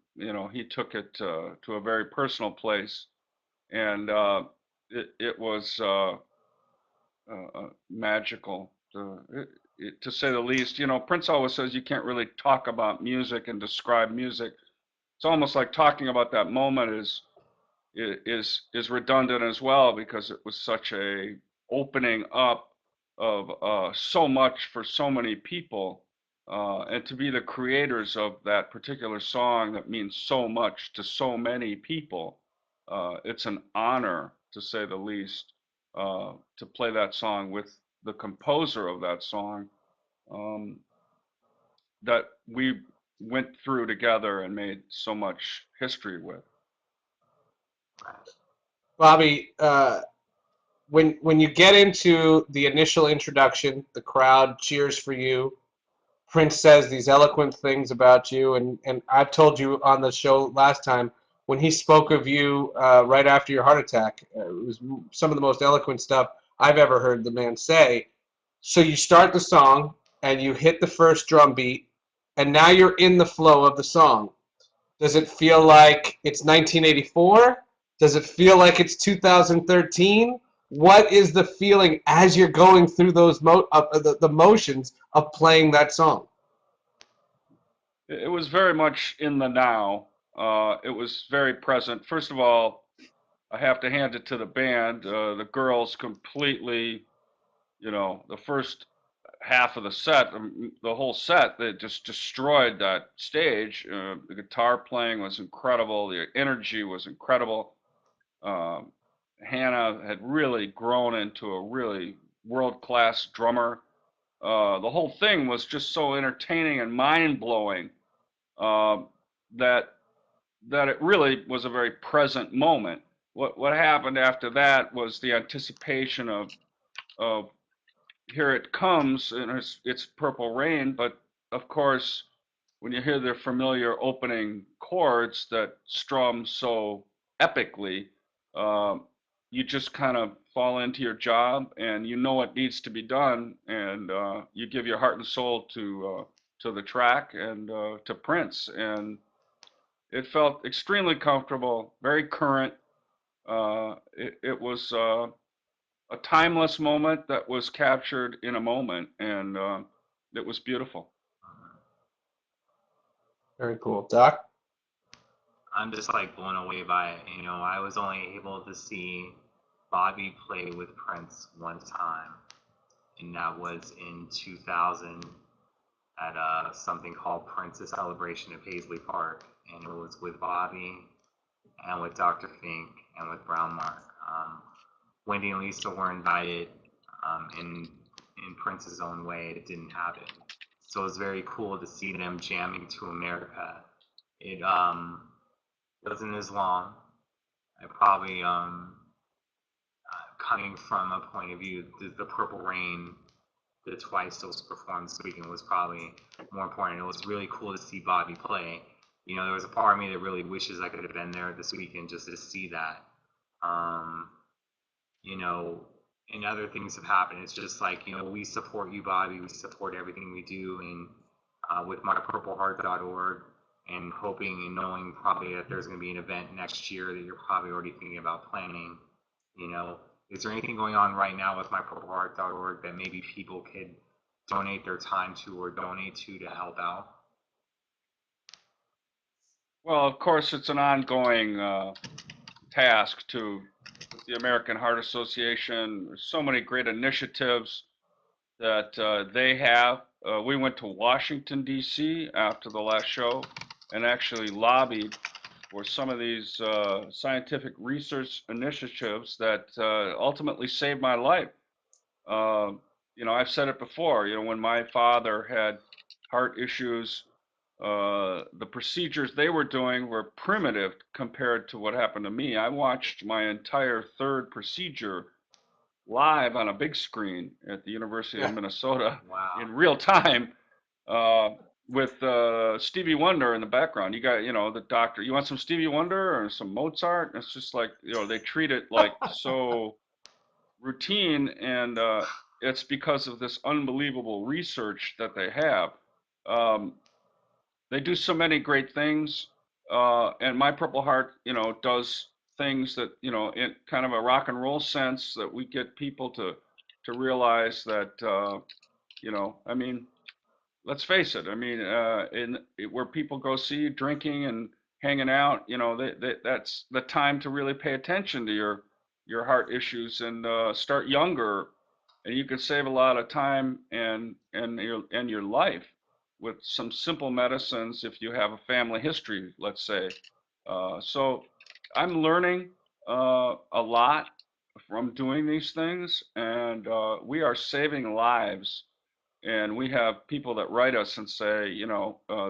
he took it to a very personal place, and it was magical, to say the least. Prince always says you can't really talk about music and describe music. It's almost like talking about that moment is redundant as well because it was such a opening up of so much for so many people, and to be the creators of that particular song that means so much to so many people. It's an honor, to say the least, to play that song with the composer of that song. Um, that we went through together and made so much history with. Bobby, when you get into the initial introduction, the crowd cheers for you. Prince says these eloquent things about you, and I've told you on the show last time when he spoke of you right after your heart attack. It was some of the most eloquent stuff I've ever heard the man say. So you start the song and you hit the first drum beat, and now you're in the flow of the song. Does it feel like it's 1984? Does it feel like it's 2013? What is the feeling as you're going through those the motions of playing that song? It was very much in the now. It was very present. First of all, I have to hand it to the band. The girls completely, the first half of the set, the whole set, they just destroyed that stage. The guitar playing was incredible. The energy was incredible. Um, Hannah had really grown into a really world-class drummer. The whole thing was just so entertaining and mind-blowing uh, that it really was a very present moment. What happened after that was the anticipation of here it comes, and it's Purple Rain. But of course, when you hear the familiar opening chords that strum so epically, uh, you just kind of fall into your job, and you know what needs to be done, and you give your heart and soul to the track and to Prince, and it felt extremely comfortable, very current. It was a timeless moment that was captured in a moment, and it was beautiful. Very cool. Doc? I'm just like blown away by it. I was only able to see Bobby play with Prince one time, and that was in 2000 at something called Prince's Celebration at Paisley Park, and it was with Bobby and with Dr. Fink and with Brown Mark. Wendy and Lisa were invited in Prince's own way. It didn't happen. So it was very cool to see them jamming to America. It wasn't as long. I probably coming from a point of view, the Purple Rain, the twice those performed this weekend was probably more important. It was really cool to see Bobby play. There was a part of me that really wishes I could have been there this weekend just to see that. And other things have happened. It's just like, we support you, Bobby. We support everything we do. And with mypurpleheart.org, and hoping and knowing probably that there's going to be an event next year that you're probably already thinking about planning. Is there anything going on right now with mypurpleheart.org that maybe people could donate their time to or donate to help out? Well, of course, it's an ongoing task to the American Heart Association. There's so many great initiatives that they have. We went to Washington, D.C. after the last show and actually lobbied for some of these scientific research initiatives that ultimately saved my life. I've said it before, when my father had heart issues, the procedures they were doing were primitive compared to what happened to me. I watched my entire third procedure live on a big screen at the University of Minnesota in real time with Stevie Wonder in the background. You got, the doctor, you want some Stevie Wonder or some Mozart? And it's just like, they treat it like so routine, and it's because of this unbelievable research that they have. They do so many great things, and My Purple Heart, does things that, in kind of a rock and roll sense, that we get people to realize that, I mean, let's face it. I mean, where people go see drinking and hanging out, that's the time to really pay attention to your heart issues and start younger, and you can save a lot of time and your life with some simple medicines if you have a family history, let's say. So I'm learning a lot from doing these things, and we are saving lives and we have people that write us and say,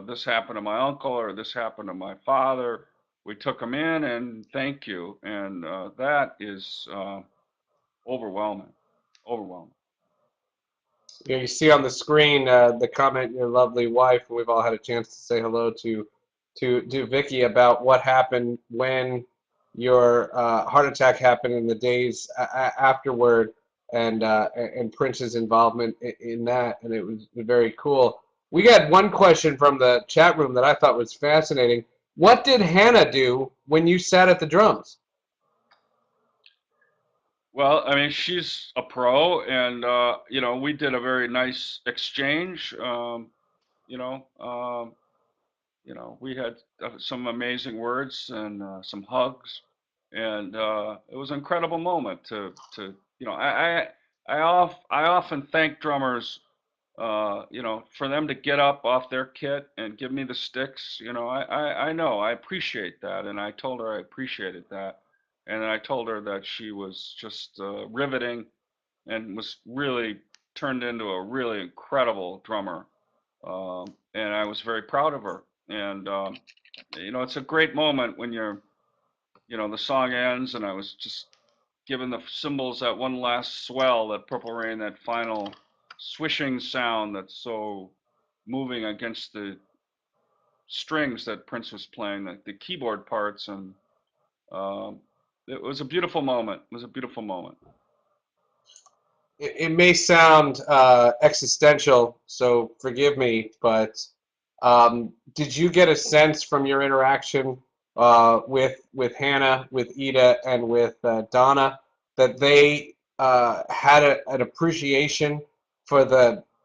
this happened to my uncle or this happened to my father. We took them in and thank you. And that is overwhelming, overwhelming. You see on the screen the comment, your lovely wife. We've all had a chance to say hello to Vicky about what happened when your heart attack happened in the days afterward, and Prince's involvement in that, and it was very cool. We got one question from the chat room that I thought was fascinating. What did Hannah do when you sat at the drums? Well, I mean, she's a pro, and we did a very nice exchange. You know, um, we had some amazing words and some hugs, and it was an incredible moment I often thank drummers, for them to get up off their kit and give me the sticks. I know I appreciate that, and I told her I appreciated that, and I told her that she was just riveting and was really turned into a really incredible drummer, and I was very proud of her. And it's a great moment when the song ends, and I was just giving the cymbals that one last swell, that Purple Rain, that final swishing sound that's so moving against the strings that Prince was playing, the keyboard parts, and it was a beautiful moment. It was a beautiful moment. It may sound existential, so forgive me, but did you get a sense from your interaction with Hannah, with Ida, and with Donna that they had an appreciation for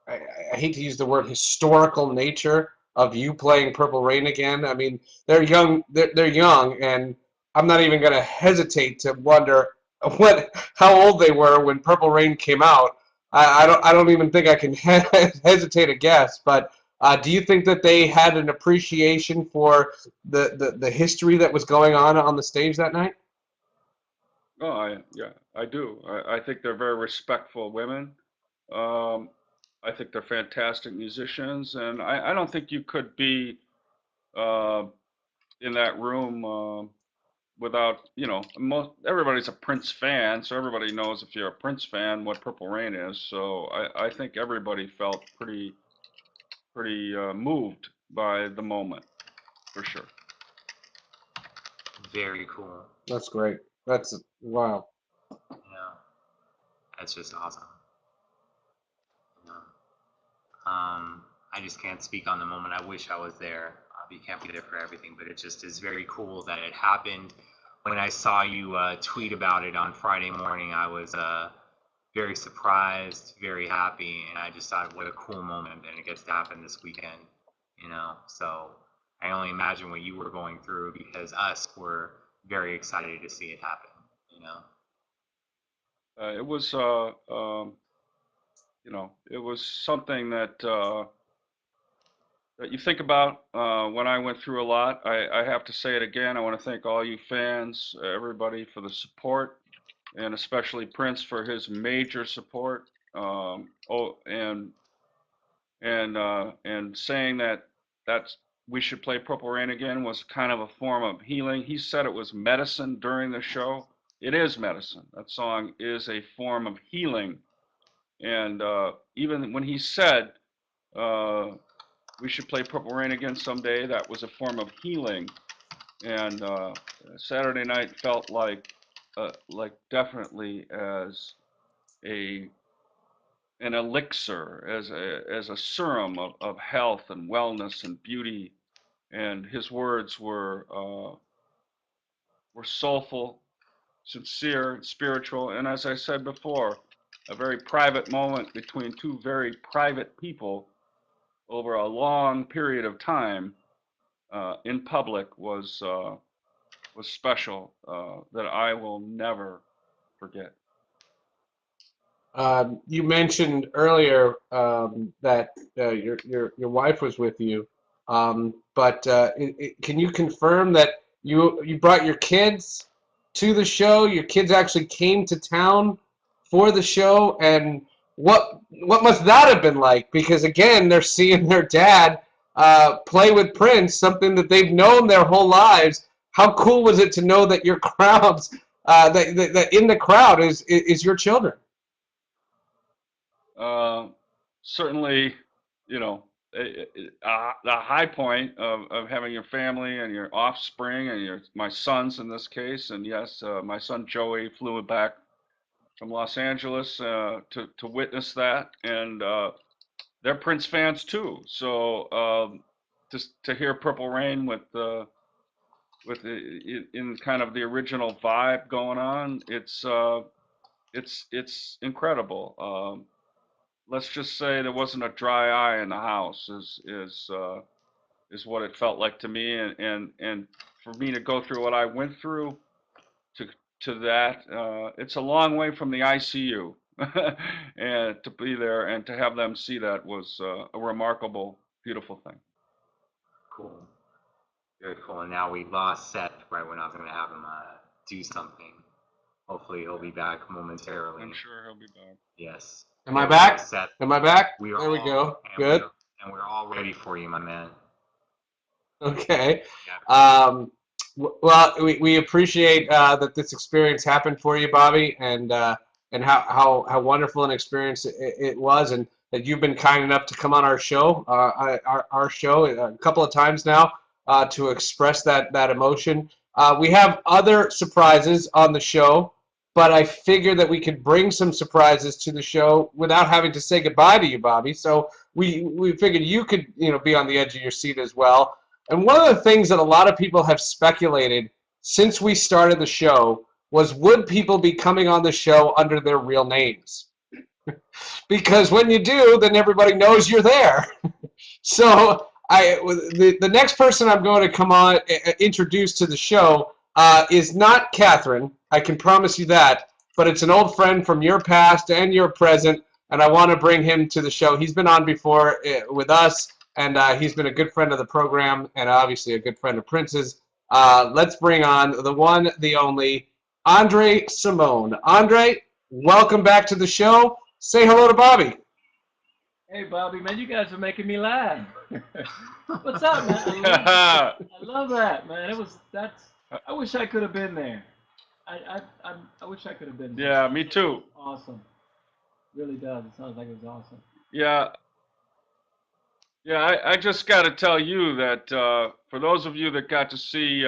I hate to use the word historical nature of you playing Purple Rain again? I mean, they're young, they're young, and I'm not even going to hesitate to wonder how old they were when Purple Rain came out. I don't even think I can hesitate to guess. But do you think that they had an appreciation for the history that was going on the stage that night? Oh, yeah, I do. I think they're very respectful women. Um, I think they're fantastic musicians, and I don't think you could be uh, in that room without, everybody's a Prince fan, so everybody knows if you're a Prince fan what Purple Rain is. So I think everybody felt pretty moved by the moment, for sure. Very cool. That's great. That's wow. Yeah, that's just awesome. You know, I just can't speak on the moment. I wish I was there. You can't be there for everything, but it just is very cool that it happened. When I saw you tweet about it on Friday morning, I was very surprised, very happy, and I just thought, what a cool moment, and it gets to happen this weekend, So I only imagine what you were going through, because us were very excited to see it happen, It was, it was something that you think about when I went through a lot. I have to say it again. I want to thank all you fans, everybody, for the support, and especially Prince for his major support. And saying that's we should play Purple Rain again was kind of a form of healing. He said it was medicine during the show. It is medicine. That song is a form of healing. And even when he said we should play Purple Rain again someday, that was a form of healing. And Saturday night felt like definitely as an elixir, as a serum of health and wellness and beauty. And his words were soulful, sincere, and spiritual. And as I said before, a very private moment between two very private people over a long period of time in public was special, that I will never forget. You mentioned earlier that your wife was with you, but can you confirm that you brought your kids to the show? Your kids actually came to town for the show, and what must that have been like? Because again, they're seeing their dad play with Prince, something that they've known their whole lives. How cool was it to know that your crowds, that in the crowd is your children? Certainly, you know, the high point of having your family and your offspring and my sons in this case, and yes, my son Joey flew back from Los Angeles to witness that, and they're Prince fans too. So just to hear Purple Rain in kind of the original vibe going on, it's incredible. Let's just say there wasn't a dry eye in the house is what it felt like to me, and for me to go through what I went through to that, it's a long way from the ICU, and to be there and to have them see that was a remarkable, beautiful thing. Cool. Very cool. And now we lost Seth right when I was going to have him do something. Hopefully he'll be back momentarily. I'm sure he'll be back. Yes. Am I back? Seth, Am I back? we are There we go. and Good. we're all ready for you, my man. Okay. Yeah. Well, we appreciate that this experience happened for you, Bobby, and how wonderful an experience it was, and that you've been kind enough to come on our show, our show a couple of times now to express that emotion. We have other surprises on the show, but I figured that we could bring some surprises to the show without having to say goodbye to you, Bobby. So we figured you could be on the edge of your seat as well. And one of the things that a lot of people have speculated since we started the show was, would people be coming on the show under their real names? Because when you do, then everybody knows you're there. So the next person I'm going to come on introduce to the show is not Catherine. I can promise you that. But it's an old friend from your past and your present, and I want to bring him to the show. He's been on before with us, and he's been a good friend of the program, and obviously a good friend of Prince's. Let's bring on the one, the only, Andre Simone. Andre, welcome back to the show. Say hello to Bobby. Hey, Bobby, man, you guys are making me laugh. What's up, man? I love that, man. I wish I could have been there. I wish I could have been there. Yeah, me too. Awesome. Really does. It sounds like it was awesome. Yeah, I just got to tell you that for those of you that got to see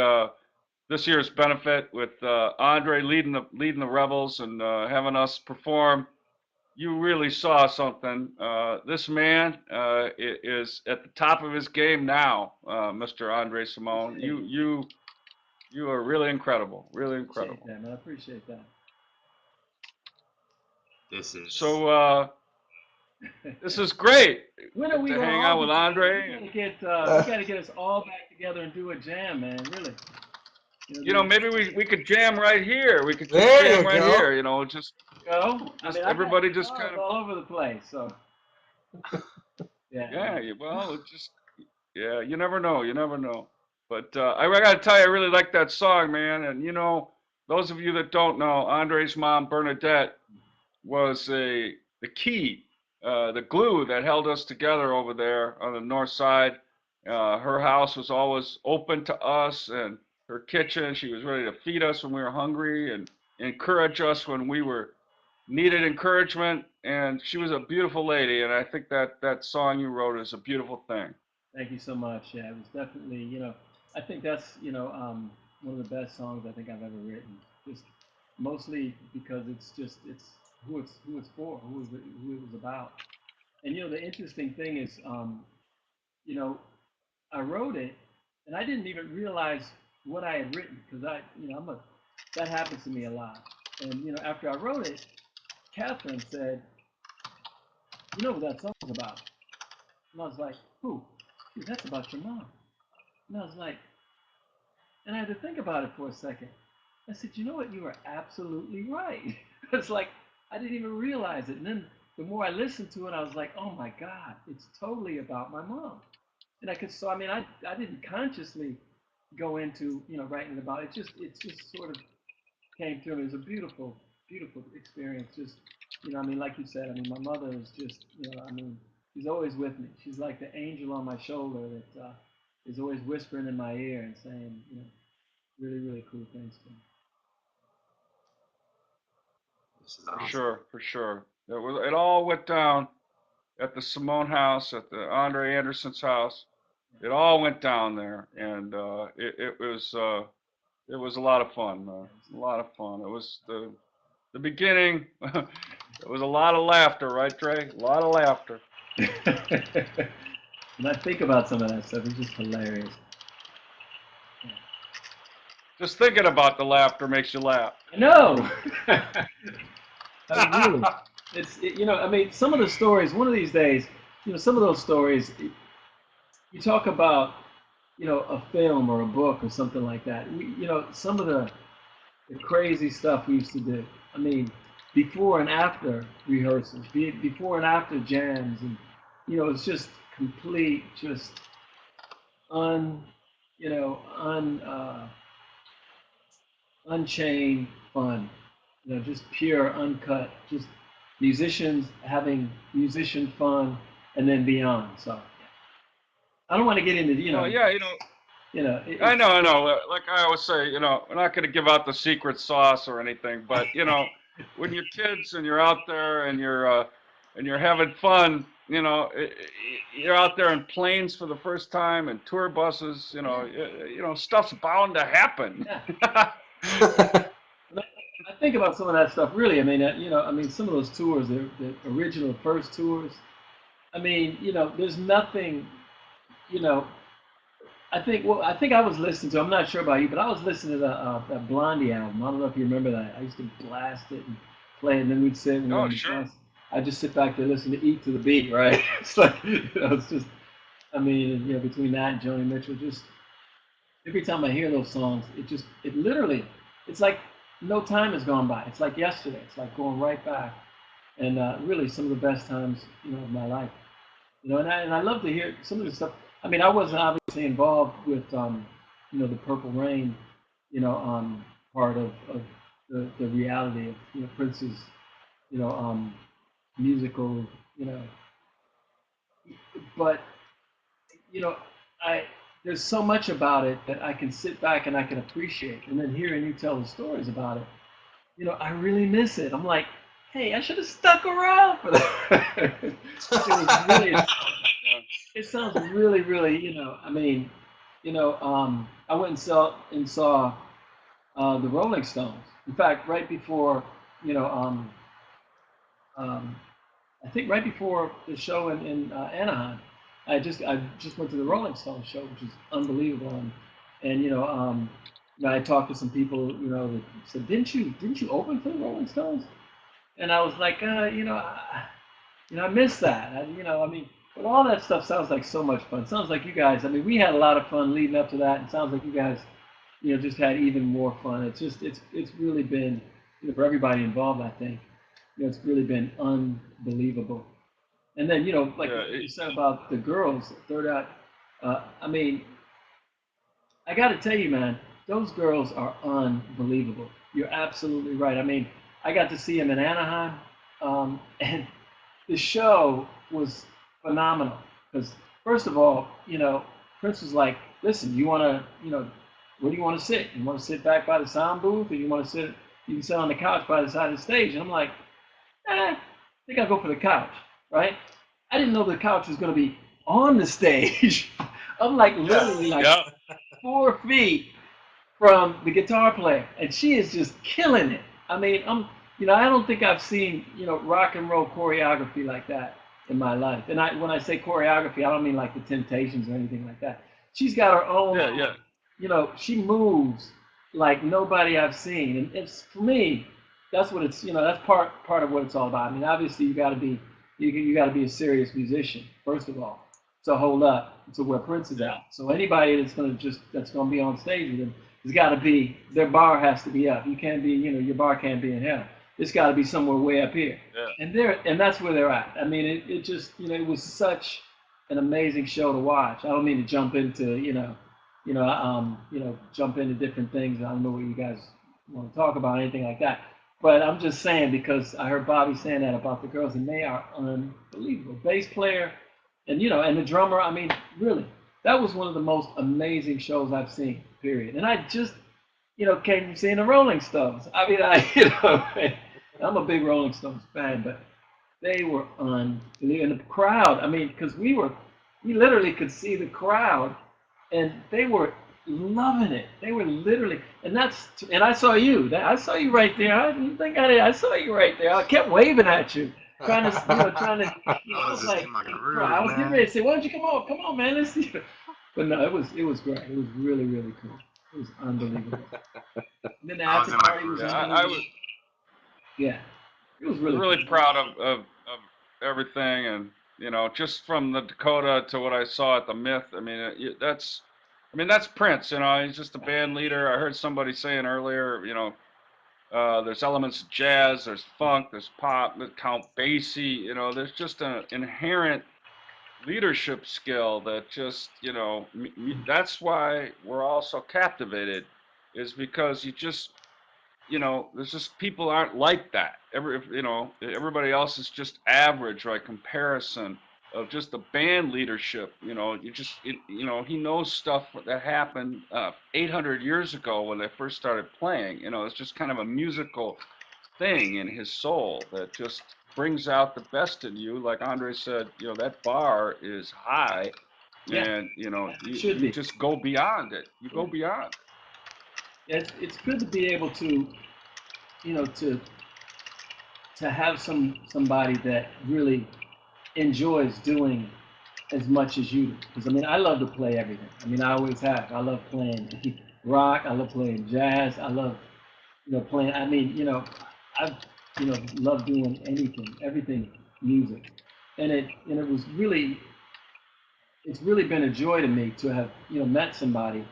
this year's benefit with Andre leading the Rebels and having us perform, you really saw something. This man is at the top of his game now, Mr. Andre Simone. You are really incredible, really incredible. Appreciate that, man. I appreciate that. This is So this is great. When are we to gonna hang out with Andre? We gotta get us all back together and do a jam, man. Really. You know, maybe we could jam right here. We could just There jam you right go. here. You know, just go. everybody I got just kind of all over the place. So. yeah. Well, it just you never know. You never know. But I got to tell you, I really like that song, man. And you know, those of you that don't know, Andre's mom, Bernadette, was the key, the glue that held us together over there on the north side. Her house was always open to us, and her kitchen. She was ready to feed us when we were hungry and encourage us when we were needed encouragement. And she was a beautiful lady. And I think that song you wrote is a beautiful thing. Thank you so much. Yeah, it was definitely, I think that's, one of the best songs I think I've ever written. Just mostly because it's who it's for, who it was about. And the interesting thing is, you know, I wrote it, and I didn't even realize what I had written because that happens to me a lot. And after I wrote it, Catherine said, "You know what that song's about?" And I was like, "Who?" Dude, that's about your mom. And I was like, and I had to think about it for a second. I said, "You know what? You are absolutely right." It's like I didn't even realize it. And then the more I listened to it, I was like, "Oh my God, it's totally about my mom." And I didn't consciously go into writing about it. It just sort of came through me. It was a beautiful experience. Just I mean, like you said, I mean, my mother is just, I mean, she's always with me. She's like the angel on my shoulder that is always whispering in my ear and saying, really, really cool things to me. This is For awesome. sure, for sure. It all went down at the Simone house, at the Andre Anderson's house. It all went down there, and it was a lot of fun, man. A lot of fun. It was the beginning. It was a lot of laughter, right, Dre? A lot of laughter. When I think about some of that stuff, it's just hilarious. Just thinking about the laughter makes you laugh. I know. I mean, really, I mean, some of the stories. One of these days, some of those stories. You talk about, a film or a book or something like that. Some of the crazy stuff we used to do. I mean, before and after rehearsals, before and after jams, and it's just complete, just un, you know, unchained fun. Just pure, uncut, just musicians having musician fun, and then beyond. So I don't want to get into, Oh yeah, I know, I know. Like I always say, we're not going to give out the secret sauce or anything, but when you're kids and you're out there and you're having fun, you're out there in planes for the first time and tour buses, stuff's bound to happen. Yeah. I think about some of that stuff. Really, I mean, I mean, some of those tours, the original first tours. I mean, there's nothing, you know, I think I was listening to. I'm not sure about you, but I was listening to that Blondie album. I don't know if you remember that. I used to blast it and play it, and then we'd sit and Oh, on the sure. bus. I just sit back there listening to Eat to the Beat, right? It's like, it's just. I mean, between that and Joni Mitchell, just every time I hear those songs, it literally, it's like no time has gone by. It's like yesterday. It's like going right back, and really some of the best times, of my life. And I love to hear some of the stuff. I mean, I wasn't obviously involved with, the Purple Rain, part of the reality of, Prince's, you know, um, musical, but, you know, I, there's so much about it that I can sit back and I can appreciate. And then hearing you tell the stories about it, I really miss it. I'm like, hey, I should have stuck around for that. It was really, it sounds really, really, I mean, I went and saw the Rolling Stones. In fact, right before, you know, um, I think right before the show in Anaheim, I just went to the Rolling Stones show, which is unbelievable. And I talked to some people, that said, didn't you open for the Rolling Stones? And I was like, I miss that. I mean, but all that stuff sounds like so much fun. Sounds like you guys. I mean, we had a lot of fun leading up to that, and sounds like you guys, just had even more fun. It's really been, for everybody involved. I think, it's really been unbelievable. And then, like Yeah, you said about the girls, Third Out. I mean, I got to tell you, man, those girls are unbelievable. You're absolutely right. I mean, I got to see them in Anaheim, and the show was phenomenal. Because first of all, Prince was like, "Listen, you want to, where do you want to sit? You want to sit back by the sound booth, or you want to sit? You can sit on the couch by the side of the stage." And I'm like, I think I'll go for the couch, right? I didn't know the couch was going to be on the stage. I'm like literally like yeah. 4 feet from the guitar player, and she is just killing it. I mean, I don't think I've seen, rock and roll choreography like that in my life. And when I say choreography, I don't mean like the Temptations or anything like that. She's got her own, Yeah. she moves like nobody I've seen. And it's for me, that's what it's, that's part of what it's all about. I mean, obviously you got to be a serious musician first of all to hold up to where Prince is at. So anybody that's gonna be on stage with him has got to be, their bar has to be up. You can't be, your bar can't be in hell. It's got to be somewhere way up here. Yeah. And that's where they're at. I mean, it just, it was such an amazing show to watch. I don't mean to jump into, jump into different things. I don't know what you guys want to talk about, anything like that. But I'm just saying because I heard Bobby saying that about the girls, and they are unbelievable. Bass player, and and the drummer. I mean, really, that was one of the most amazing shows I've seen. Period. And I just, came from seeing the Rolling Stones. I mean, I'm a big Rolling Stones fan, but they were unbelievable. And the crowd. I mean, because we literally could see the crowd, and they were loving it. They were literally, and I saw you. I saw you right there. I didn't think I did. I saw you right there. I kept waving at you, trying to, I I was was just like, in my bro, groove, I was getting ready man. to say, why don't you come on, man, let's see. But no, it was great. It was really, really cool. It was unbelievable. And then the I was after in my party was Yeah, groove. I unbelievable. was Yeah, it was really really cool. proud of everything, and just from the Dakota to what I saw at the Myth. I mean, that's Prince. He's just a band leader. I heard somebody saying earlier, there's elements of jazz, there's funk, there's pop, there's Count Basie. There's just an inherent leadership skill that just, that's why we're all so captivated, is because there's just people aren't like that. Everybody else is just average by comparison of just the band leadership. He knows stuff that happened 800 years ago when they first started playing. It's just kind of a musical thing in his soul that just brings out the best in you. Like Andre said, that bar is high, Yeah, and yeah, it should you be. just go beyond it. You Yeah, go beyond. yeah, it's good to be able to, to have somebody that really enjoys doing as much as you do. Because I mean, I love to play everything. I mean, I always have. I love playing rock. I love playing jazz. I love playing. I mean, I love doing anything, everything music, and it was really it's really been a joy to me to have met somebody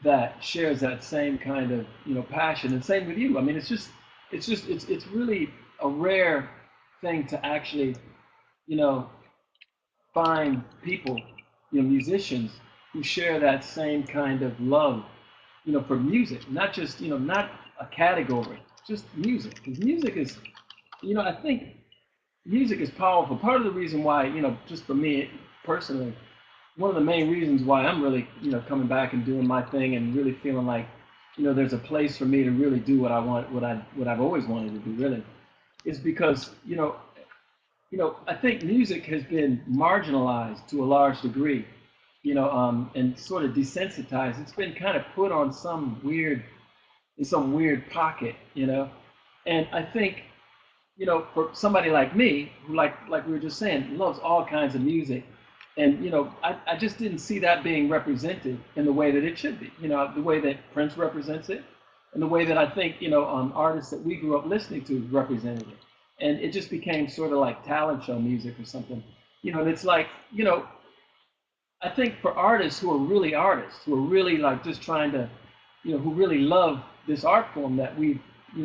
that shares that same kind of passion, and same with you. I mean, it's really a rare thing to actually you know find people, musicians who share that same kind of love, for music, not just, not a category, just music. Because music is, I think music is powerful. Part of the reason why, just for me personally, one of the main reasons why I'm really, coming back and doing my thing and really feeling like, there's a place for me to really do what I want, what I've always wanted to do, really, is because, I think music has been marginalized to a large degree, and sort of desensitized. It's been kind of put on in some weird pocket, And I think, for somebody like me, who like we were just saying, loves all kinds of music, and I just didn't see that being represented in the way that it should be. The way that Prince represents it, and the way that I think artists that we grew up listening to represented it, and it just became sort of like talent show music or something. And it's like I think for artists, who are really like just trying to, who really love this art form that we've,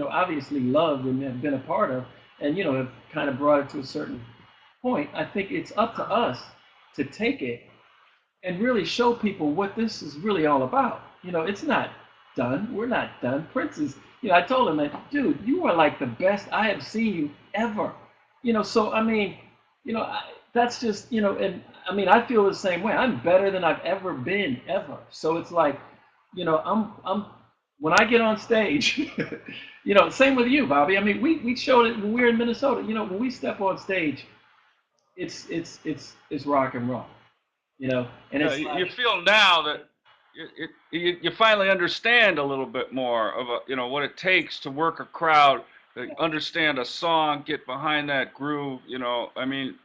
obviously loved and have been a part of, and have kind of brought it to a certain point. I think it's up to us to take it and really show people what this is really all about. It's not done. We're not done. Prince is, I told him that, dude, you are like the best I have seen you ever. So I mean, that's just, and I mean, I feel the same way. I'm better than I've ever been, ever. So it's like, when I get on stage, same with you, Bobby. I mean, we showed it when we were in Minnesota. When we step on stage, it's rock and roll, and Yeah, it's you like, feel now that you finally understand a little bit more of what it takes to work a crowd, to understand a song, get behind that groove. I mean,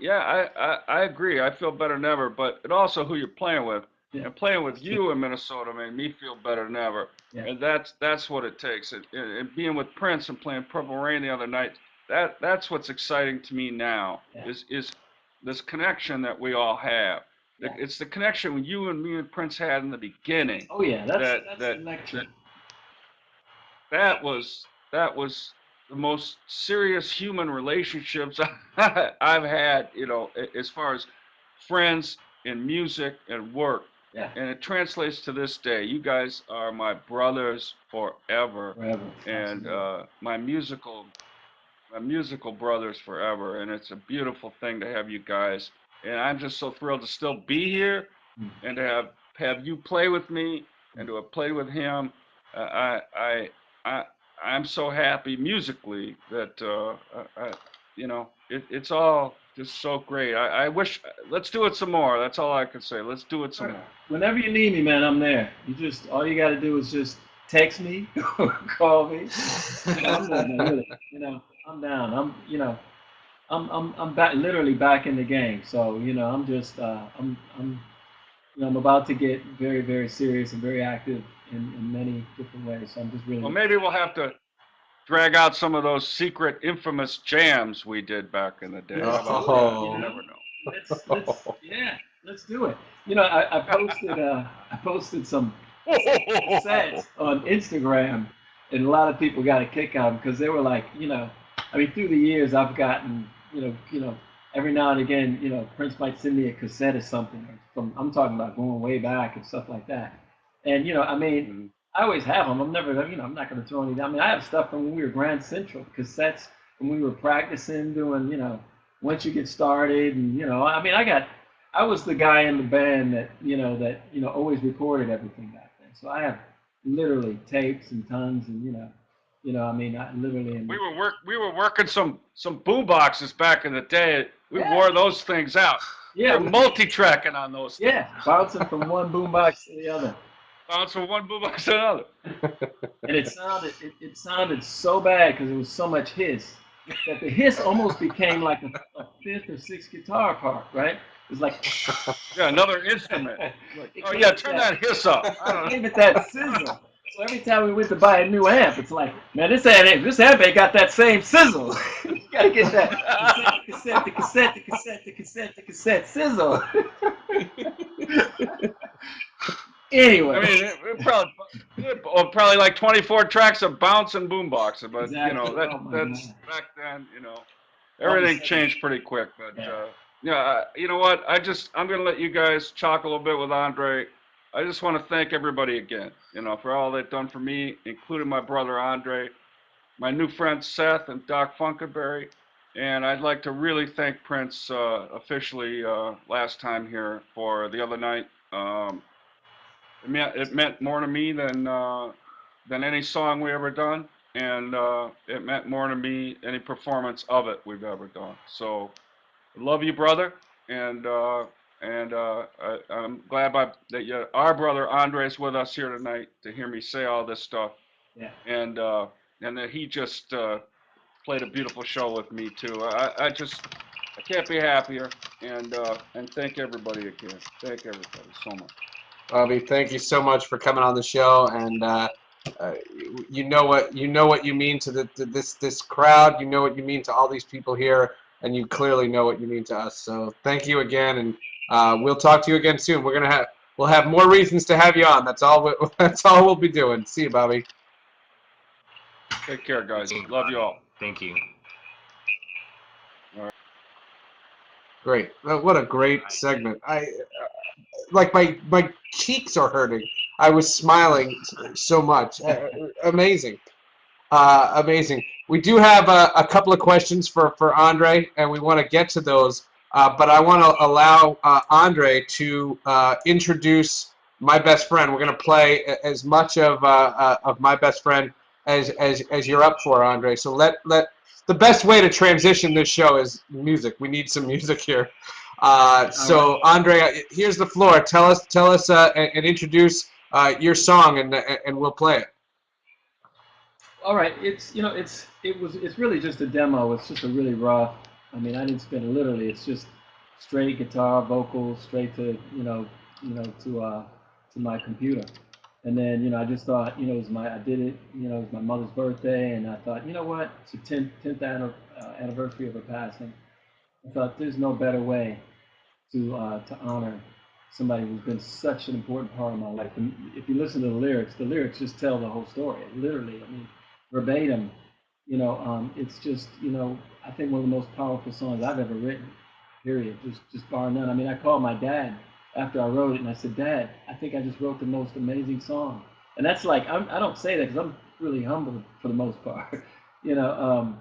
yeah, I agree. I feel better than ever, but it also who you're playing with, yeah, and playing with that's true. you in Minnesota made me feel better than ever, Yeah, and that's what it takes. And being with Prince and playing Purple Rain the other night, that's what's exciting to me now, yeah, is this connection that we all have. yeah. It's the connection you and me and Prince had in the beginning. Oh yeah, That that's that electric. that that was the most serious human relationships I've had. As far as friends and music and work. Yeah. And it translates to this day. You guys are my brothers forever, Forever. and Absolutely. my musical brothers forever. And it's a beautiful thing to have you guys. And I'm just so thrilled to still be here Mm. and to have you play with me and to have played with him. I I I I'm so happy musically that it's all just so great. I wish let's do it some more. That's all I can say. Let's do it some more. Whenever you need me, man, I'm there. You just all you got to do is just text me or call me. I'm there, man. Really, I'm down. I'm back, literally back in the game. So I'm just I'm about to get very, very serious and very active in many different ways. So I'm just Well, really maybe we'll have to drag out some of those secret, infamous jams we did back in the day. How let's about do it. that? You You Oh. know, never know. yeah, let's do it. I posted some cassettes on Instagram, and a lot of people got a kick out of them because they were like, I mean, through the years, I've gotten, every now and again, Prince might send me a cassette or something from, I'm talking about going way back and stuff like that. And, I mean, Mhm. I always have them. I'm never, I'm not going to throw any. I mean, I have stuff from when we were Grand Central cassettes when we were practicing doing, once you get started, and I mean, I was the guy in the band that always recorded everything back then. So I have literally tapes and tons, and I mean, I literally am. We were working some boom boxes back in the day. We Yeah, wore those things out. We yeah, were multi-tracking on those things. yeah, bouncing from one boombox to the other, Bounce from one boom box to another. and it sounded so bad because it was so much hiss that the hiss almost became like a fifth or sixth guitar part, right? It was like Yeah, another instrument. Like, it oh gave yeah, it turn that that hiss up. I it don't gave know. it that sizzle. So every time we went to buy a new amp, it's like, man, this amp ain't got that same sizzle. You gotta get that cassette, the cassette, the cassette, the cassette, the cassette sizzle. I Anyway, mean, it probably like 24 tracks of bounce and boombox, but exactly. that Oh my that's god. back then. All of a Everything sudden, changed pretty quick. But yeah. yeah, you know what? I'm gonna let you guys talk a little bit with Andre. I just want to thank everybody again, for all they've done for me, including my brother Andre, my new friends Seth and Doc Funkenberry, and I'd like to really thank Prince officially last time here for the other night. It meant more to me than any song we ever done, and it meant more to me any performance of it we've ever done. So I love you, brother, and I'm glad our brother Andre's with us here tonight to hear me say all this stuff, Yeah. and that he just played a beautiful show with me too. I can't be happier, and thank everybody again. Thank everybody so much. Bobby, thank you so much for coming on the show, and uh, you know what you mean to this crowd. You know what you mean to all these people here, and you clearly know what you mean to us. So thank you again, and we'll talk to you again soon. We'll have more reasons to have you on. That's all. That's all we'll be doing. See you, Bobby. Take care, guys. Thank you, Love you Bobby. all. Thank you. All right. Great. What a great segment. I like my cheeks are hurting. I was smiling so much. Amazing. Amazing. We do have a couple of questions for Andre, and we want to get to those. But I want to allow Andre to introduce my best friend. We're going to play as much of my best friend as you're up for, Andre. So let the best way to transition this show is music. We need some music here. All right. So Andre, here's the floor. Tell us and introduce your song, and we'll play it. All right. It's really just a demo. It's just a really rough. I mean, I didn't spin it literally. It's just straight guitar, vocals, straight to to my computer. And then I just thought I did it. It was my mother's birthday, and I thought what, it's the 10th anniversary of her passing. I thought there's no better way to honor somebody who's been such an important part of my life. And if you listen to the lyrics just tell the whole story. Literally, I mean, verbatim. It's just I think one of the most powerful songs I've ever written. Period. Just bar none. I mean, I called my dad after I wrote it, and I said, Dad, I think I just wrote the most amazing song. And that's like, I don't say that because I'm really humble for the most part, you know.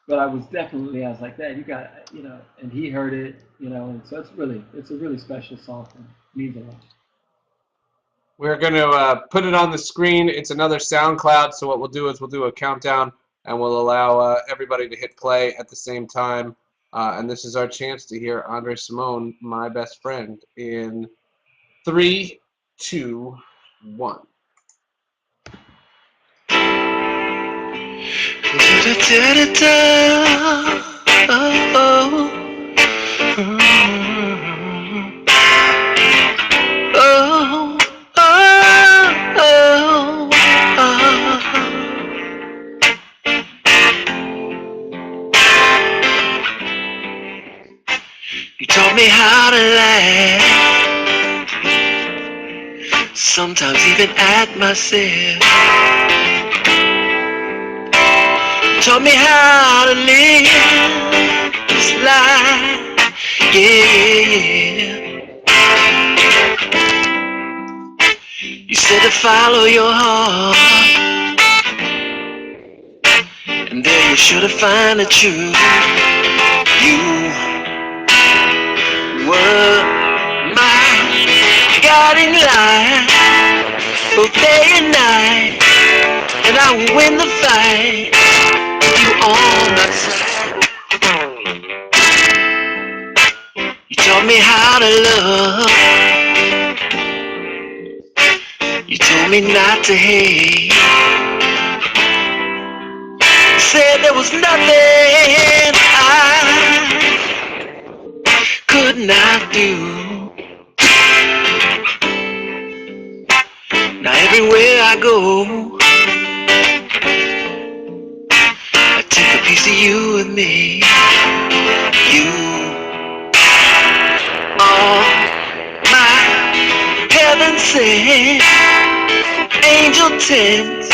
But I was definitely, I was like, Dad, you got, you know, and he heard it, you know, and so it's a really special song for me. It means a lot. We're going to put it on the screen. It's another SoundCloud, so what we'll do is we'll do a countdown, and we'll allow everybody to hit play at the same time. And this is our chance to hear Andre Simone, My Best Friend, in 3, 2, 1. You taught me how to laugh, sometimes even at myself. You taught me how to live this life, yeah. You said to follow your heart, and there you should have found the truth. You were my guiding light, both day and night, and I will win the fight. You on my side. You taught me how to love. You told me not to hate. Said there was nothing I could not do. Now everywhere I go, I take a piece of you with me. You are my heaven sent angel tent.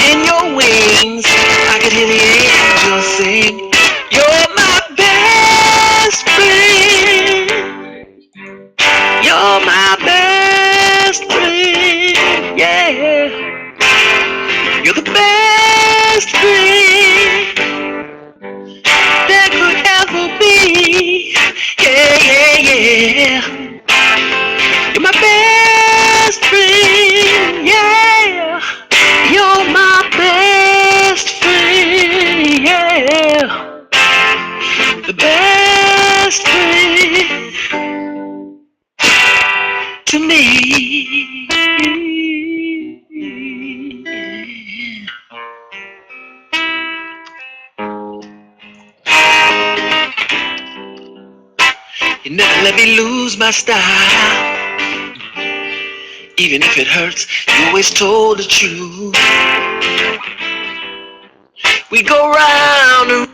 In your wings, I could hear the angels sing. You're my best friend. You're my best friend. Yeah. You're the best friend there could ever be. Yeah, yeah, yeah. You're my best friend. Yeah. You're my best friend, yeah. The best friend to me. You never let me lose my style. Even if it hurts, you always told the truth. We go round and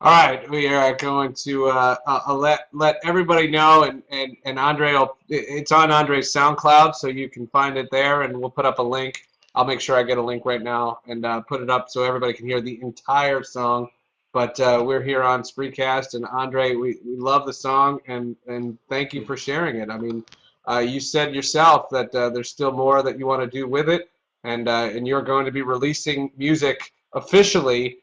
All right, we are going to let everybody know, and Andre, it's on Andre's SoundCloud, so you can find it there, and we'll put up a link. I'll make sure I get a link right now and put it up so everybody can hear the entire song. But we're here on Spreecast, and Andre, we love the song, and thank you for sharing it. I mean, you said yourself that there's still more that you want to do with it, and you're going to be releasing music officially.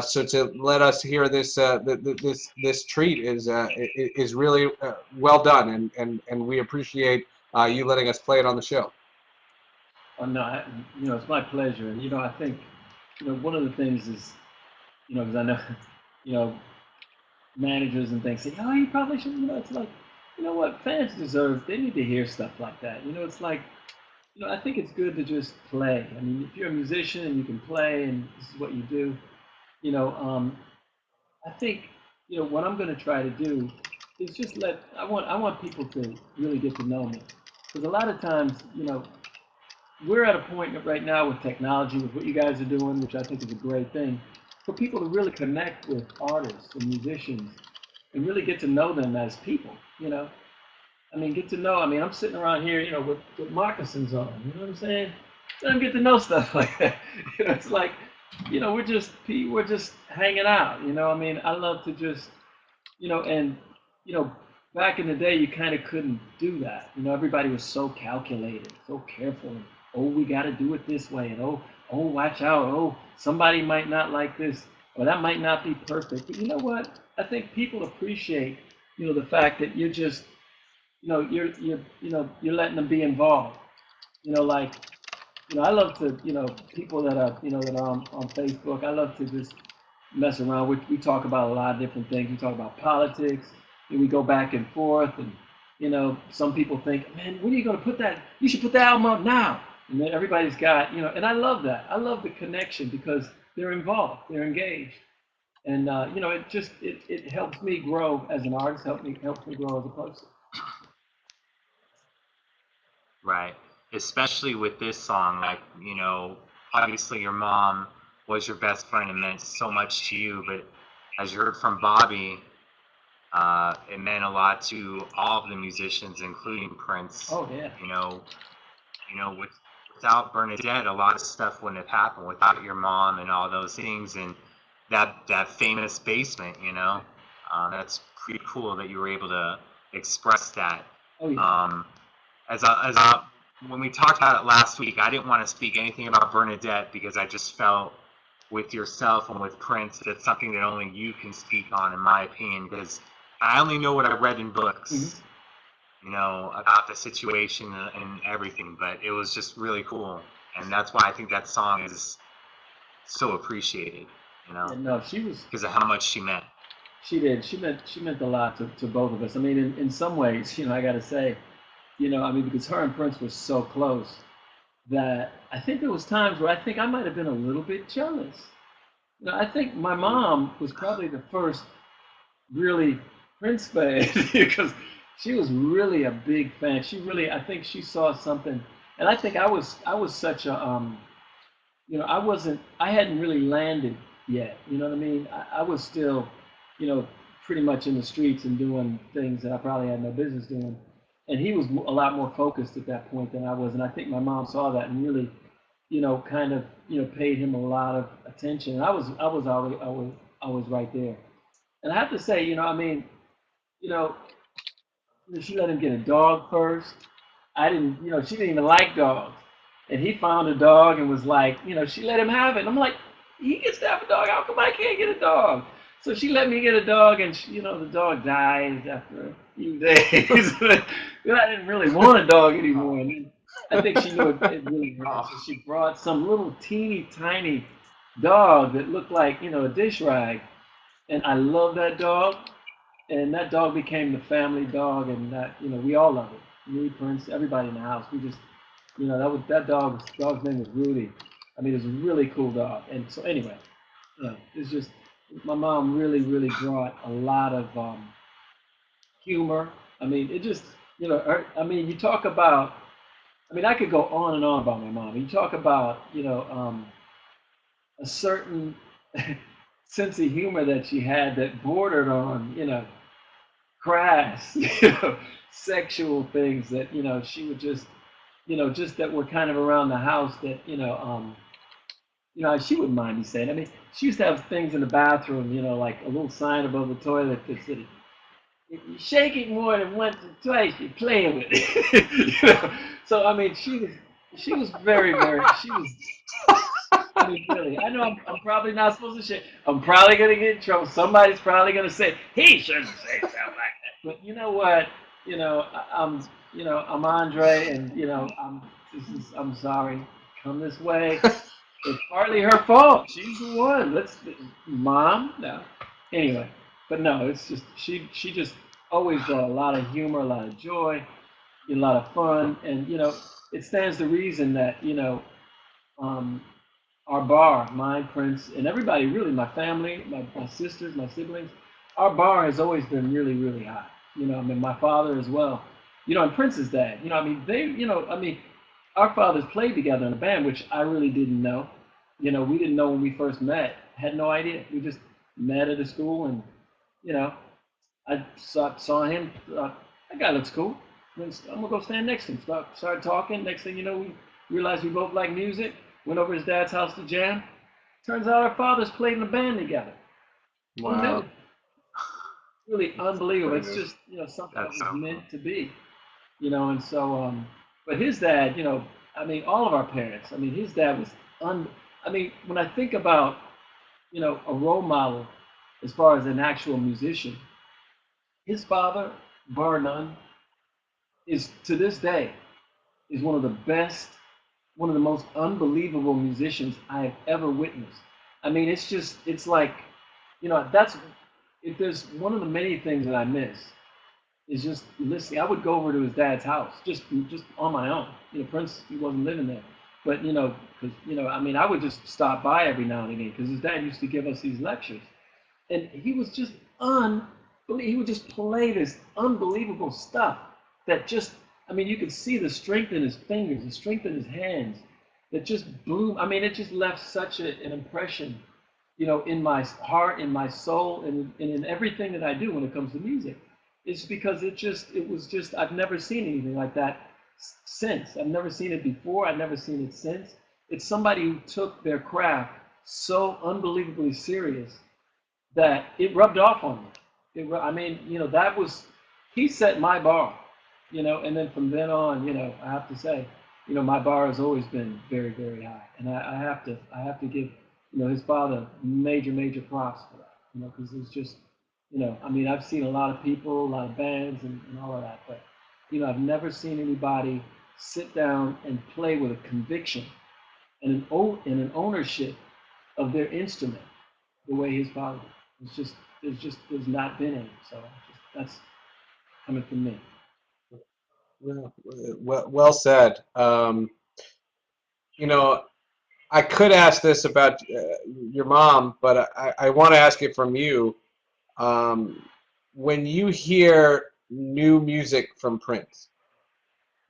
So to let us hear this this treat is really well done, and we appreciate you letting us play it on the show. Oh, no, you know, it's my pleasure. And, you know, I think, you know, one of the things is, you know, because I know, you know, managers and things say, oh, you probably should, you know, it's like, you know what, fans deserve, they need to hear stuff like that. You know, it's like, you know, I think it's good to just play. I mean, if you're a musician and you can play and this is what you do, you know, I think, you know, what I'm going to try to do is just I want people to really get to know me. Because a lot of times, you know, we're at a point right now with technology, with what you guys are doing, which I think is a great thing, for people to really connect with artists and musicians and really get to know them as people, you know. I mean, get to know, I mean, I'm sitting around here, you know, with moccasins on, you know what I'm saying? I don't get to know stuff like that. You know, it's like, you know, we're just hanging out, you know. I mean, I love to just, you know, and, you know, back in the day, you kind of couldn't do that. You know, everybody was so calculated, so careful. And, oh, we got to do it this way. And oh, watch out. Oh, somebody might not like this, or that might not be perfect. But you know what? I think people appreciate, you know, the fact that you're just, you know, you're letting them be involved. You know, like, you know, I love to, you know, people that are, you know, that are on Facebook. I love to just mess around. We talk about a lot of different things. We talk about politics, and we go back and forth. And you know, some people think, man, when are you going to put that? You should put that album out now. And then everybody's got, you know, and I love that. I love the connection because they're involved, they're engaged, and you know, it helps me grow as an artist. Helps me grow as a person. Right. Especially with this song, like, you know, obviously your mom was your best friend and meant so much to you, but as you heard from Bobby, it meant a lot to all of the musicians, including Prince. Oh yeah. Without Bernadette, a lot of stuff wouldn't have happened without your mom and all those things and that famous basement. That's pretty cool that you were able to express that. Oh yeah. When we talked about it last week, I didn't want to speak anything about Bernadette because I just felt with yourself and with Prince, that's something that only you can speak on, in my opinion, because I only know what I read in books, about the situation and everything, but it was just really cool. And that's why I think that song is so appreciated, Yeah, no, she was. because of how much she meant. She did. She meant a lot to both of us. I mean, in some ways, you know, I got to say, you know, I mean, because her and Prince were so close that I think there was times where I think I might have been a little bit jealous. You know, I think my mom was probably the first really Prince fan because she was really a big fan. She really, I think she saw something, and I think I was such a you know, I hadn't really landed yet. You know what I mean? I was still, you know, pretty much in the streets and doing things that I probably had no business doing. And he was a lot more focused at that point than I was. And I think my mom saw that and really, you know, kind of, you know, paid him a lot of attention. And I was right there. And I have to say, you know, I mean, you know, she let him get a dog first. I didn't, you know, she didn't even like dogs. And he found a dog and was like, you know, she let him have it. And I'm like, he gets to have a dog. How come I can't get a dog? So she let me get a dog, and she, you know, the dog died after a few days. I didn't really want a dog anymore. And then I think she knew it really hurt. So she brought some little teeny tiny dog that looked like, you know, a dish rag. And I love that dog. And that dog became the family dog, and that, you know, we all love it. Me, Prince, everybody in the house. We just, you know, dog's name was Rudy. I mean, it was a really cool dog. And so anyway, it's just my mom really brought a lot of humor. I mean, it just, you know, I mean, you talk about. I mean, I could go on and on about my mom. You talk about, you know, a certain sense of humor that she had that bordered on, you know, crass, you know, sexual things that, you know, she would just, you know, just that were kind of around the house that, you know, she wouldn't mind me saying. I mean, she used to have things in the bathroom, you know, like a little sign above the toilet that said, if you shake it more than once or twice, you're playing with it. You know? So I mean, she was she was. I mean, really, I know I'm probably not supposed to shake. I'm probably gonna get in trouble. Somebody's probably gonna say he shouldn't say something like that. But you know what? You know, you know, I'm Andre, and you know, I'm sorry. Come this way. It's partly her fault. She's the one. Mom. No. Anyway, but no, it's just she just always brought a lot of humor, a lot of joy, a lot of fun, and you know, it stands to reason that, you know, um, our bar, mine, Prince, and everybody, really, my family, my sisters, my siblings, our bar has always been really high. You know, I mean, my father as well. You know, and Prince's dad. You know, I mean, our fathers played together in a band, which I really didn't know. You know, we didn't know when we first met. Had no idea. We just met at a school, and you know, I saw him. That guy looks cool. I'm gonna go stand next to him. Started talking. Next thing you know, we realized we both like music. Went over to his dad's house to jam. Turns out our fathers played in a band together. Wow. really unbelievable. It's just, something that That's was so cool. meant to be, and so, but his dad, I mean, all of our parents, I mean, his dad was I mean, when I think about, a role model as far as an actual musician, his father, bar none, is to this day is one of the best, one of the most unbelievable musicians I have ever witnessed. I mean, it's like, that's, if there's one of the many things that I miss is just listening. I would go over to his dad's house just on my own. Prince, he wasn't living there, but because I mean, I would just stop by every now and again because his dad used to give us these lectures, and he was just he would just play this unbelievable stuff that just, I mean, you could see the strength in his fingers, the strength in his hands, that just blew. I mean, it just left such an impression, in my heart, in my soul, and in everything that I do when it comes to music. It's because it was just, I've never seen anything like that since. I've never seen it before. I've never seen it since. It's somebody who took their craft so unbelievably serious that it rubbed off on me. I mean, that was, he set my bar, and then from then on, I have to say, my bar has always been very, very high, and I have to give, his father major, major props for that, because it's just, I mean, I've seen a lot of people, a lot of bands, and all of that, but, I've never seen anybody sit down and play with a conviction and an ownership of their instrument the way his father did. There's not been any. So that's coming from me. Well said. I could ask this about your mom, but I want to ask it from you. When you hear new music from Prince,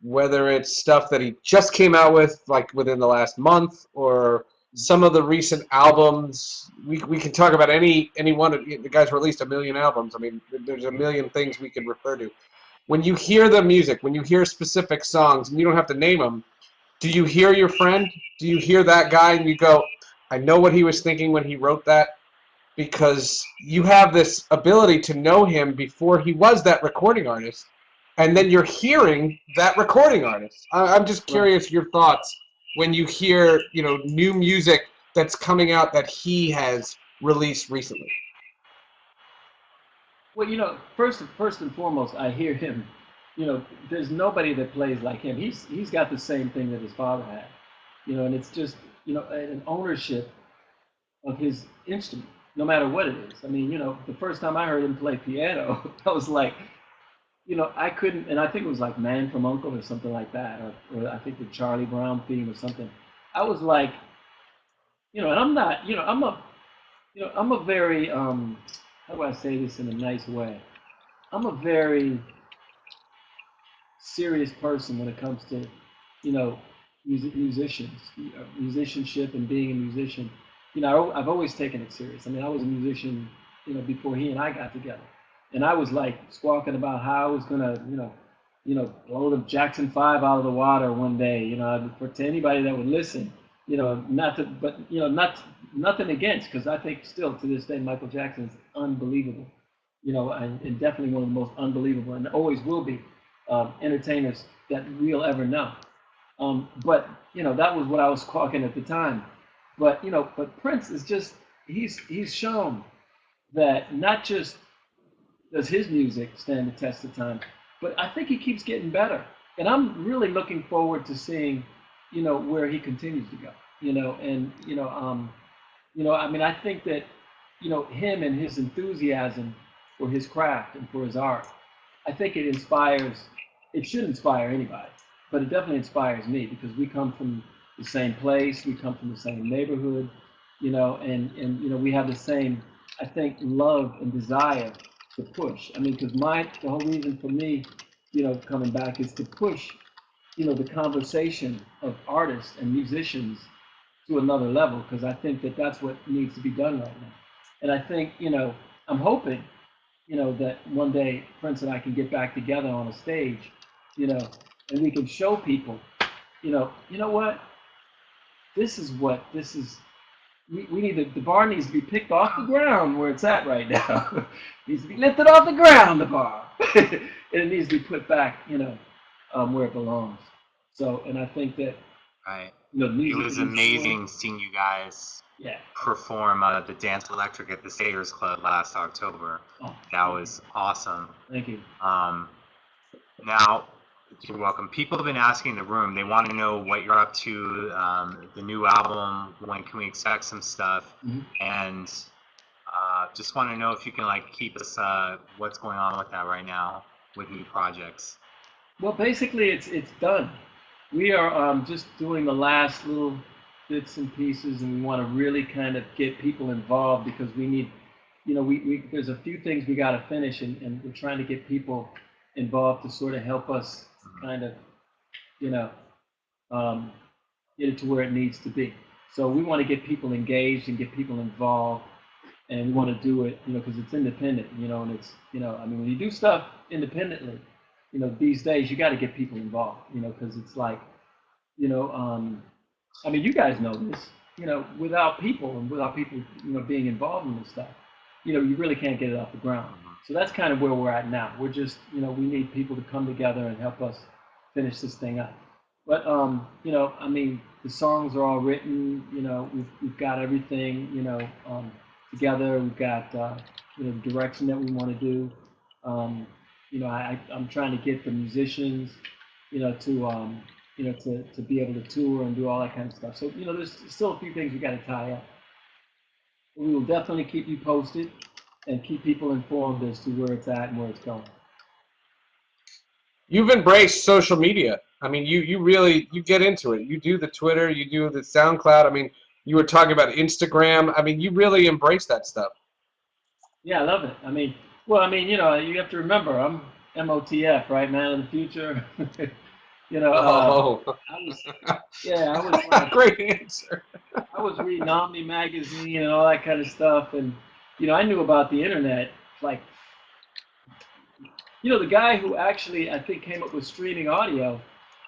whether it's stuff that he just came out with, like within the last month, or some of the recent albums, we can talk about any one of the guy's released a million albums. I mean, there's a million things we can refer to. When you hear the music, when you hear specific songs, and you don't have to name them, do you hear your friend? Do you hear that guy and you go, I know what he was thinking when he wrote that? Because you have this ability to know him before he was that recording artist, and then you're hearing that recording artist. I'm just Right. curious your thoughts when you hear, new music that's coming out that he has released recently. Well, first and foremost, I hear him. There's nobody that plays like him. He's got the same thing that his father had. And it's just, an ownership of his instrument, no matter what it is. I mean, the first time I heard him play piano, I was like, I couldn't, and I think it was like Man from Uncle or something like that, or I think the Charlie Brown theme or something. I was like, and I'm not, I'm a very, how do I say this in a nice way? I'm a very serious person when it comes to, musicians, musicianship and being a musician. I've always taken it serious. I mean, I was a musician, before he and I got together, and I was like squawking about how I was gonna, blow the Jackson 5 out of the water one day. For to anybody that would listen, not to, but nothing against, because I think still to this day Michael Jackson is unbelievable, and definitely one of the most unbelievable and always will be entertainers that we'll ever know. But that was what I was squawking at the time. But but Prince is just, he's shown that not just does his music stand the test of time, but I think he keeps getting better. And I'm really looking forward to seeing, where he continues to go. And I mean, I think that, him and his enthusiasm for his craft and for his art, I think it inspires, it should inspire anybody, but it definitely inspires me because we come from the same place, we come from the same neighborhood, and we have the same, I think, love and desire to push. I mean, because the whole reason for me, coming back is to push, the conversation of artists and musicians to another level, because I think that that's what needs to be done right now. And I think, I'm hoping, that one day Prince and I can get back together on a stage, and we can show people, you know what, this is what this is, we need the bar needs to be picked off the ground where it's at right now. It needs to be lifted off the ground, the bar, and it needs to be put back, where it belongs. So, and I think that Right. music It was that we feel- amazing seeing you guys Yeah. perform the Dance Electric at the Sayers Club last October. Oh, That was awesome. thank you. Now, you're welcome. People have been asking in the room. They want to know what you're up to, the new album. When can we expect some stuff? Mhm. And just want to know if you can keep us what's going on with that right now with new projects. Well, basically, it's done. We are just doing the last little bits and pieces, and we want to really kind of get people involved because we need, we there's a few things we got to finish, and we're trying to get people involved to sort of help us kind of, get it to where it needs to be. So we want to get people engaged and get people involved, and we want to do it, because it's independent, and it's, I mean, when you do stuff independently, these days you got to get people involved, because it's like, I mean, you guys know this, without people and without people, being involved in this stuff, you really can't get it off the ground. So that's kind of where we're at now. We're just, we need people to come together and help us finish this thing up. But, I mean, the songs are all written, we've got everything, together. We've got, the direction that we want to do. I'm trying to get the musicians, to be able to tour and do all that kind of stuff. So, there's still a few things we got to tie up. But we will definitely keep you posted and keep people informed as to where it's at and where it's going. You've embraced social media. I mean, you really get into it. You do the Twitter, you do the SoundCloud. I mean, you were talking about Instagram. I mean, you really embrace that stuff. Yeah, I love it. I mean, well, you have to remember, I'm MOTF, right, man of the future. Oh. I was Great answer. I was reading Omni magazine and all that kind of stuff, and I knew about the internet. Like, the guy who actually I think came up with streaming audio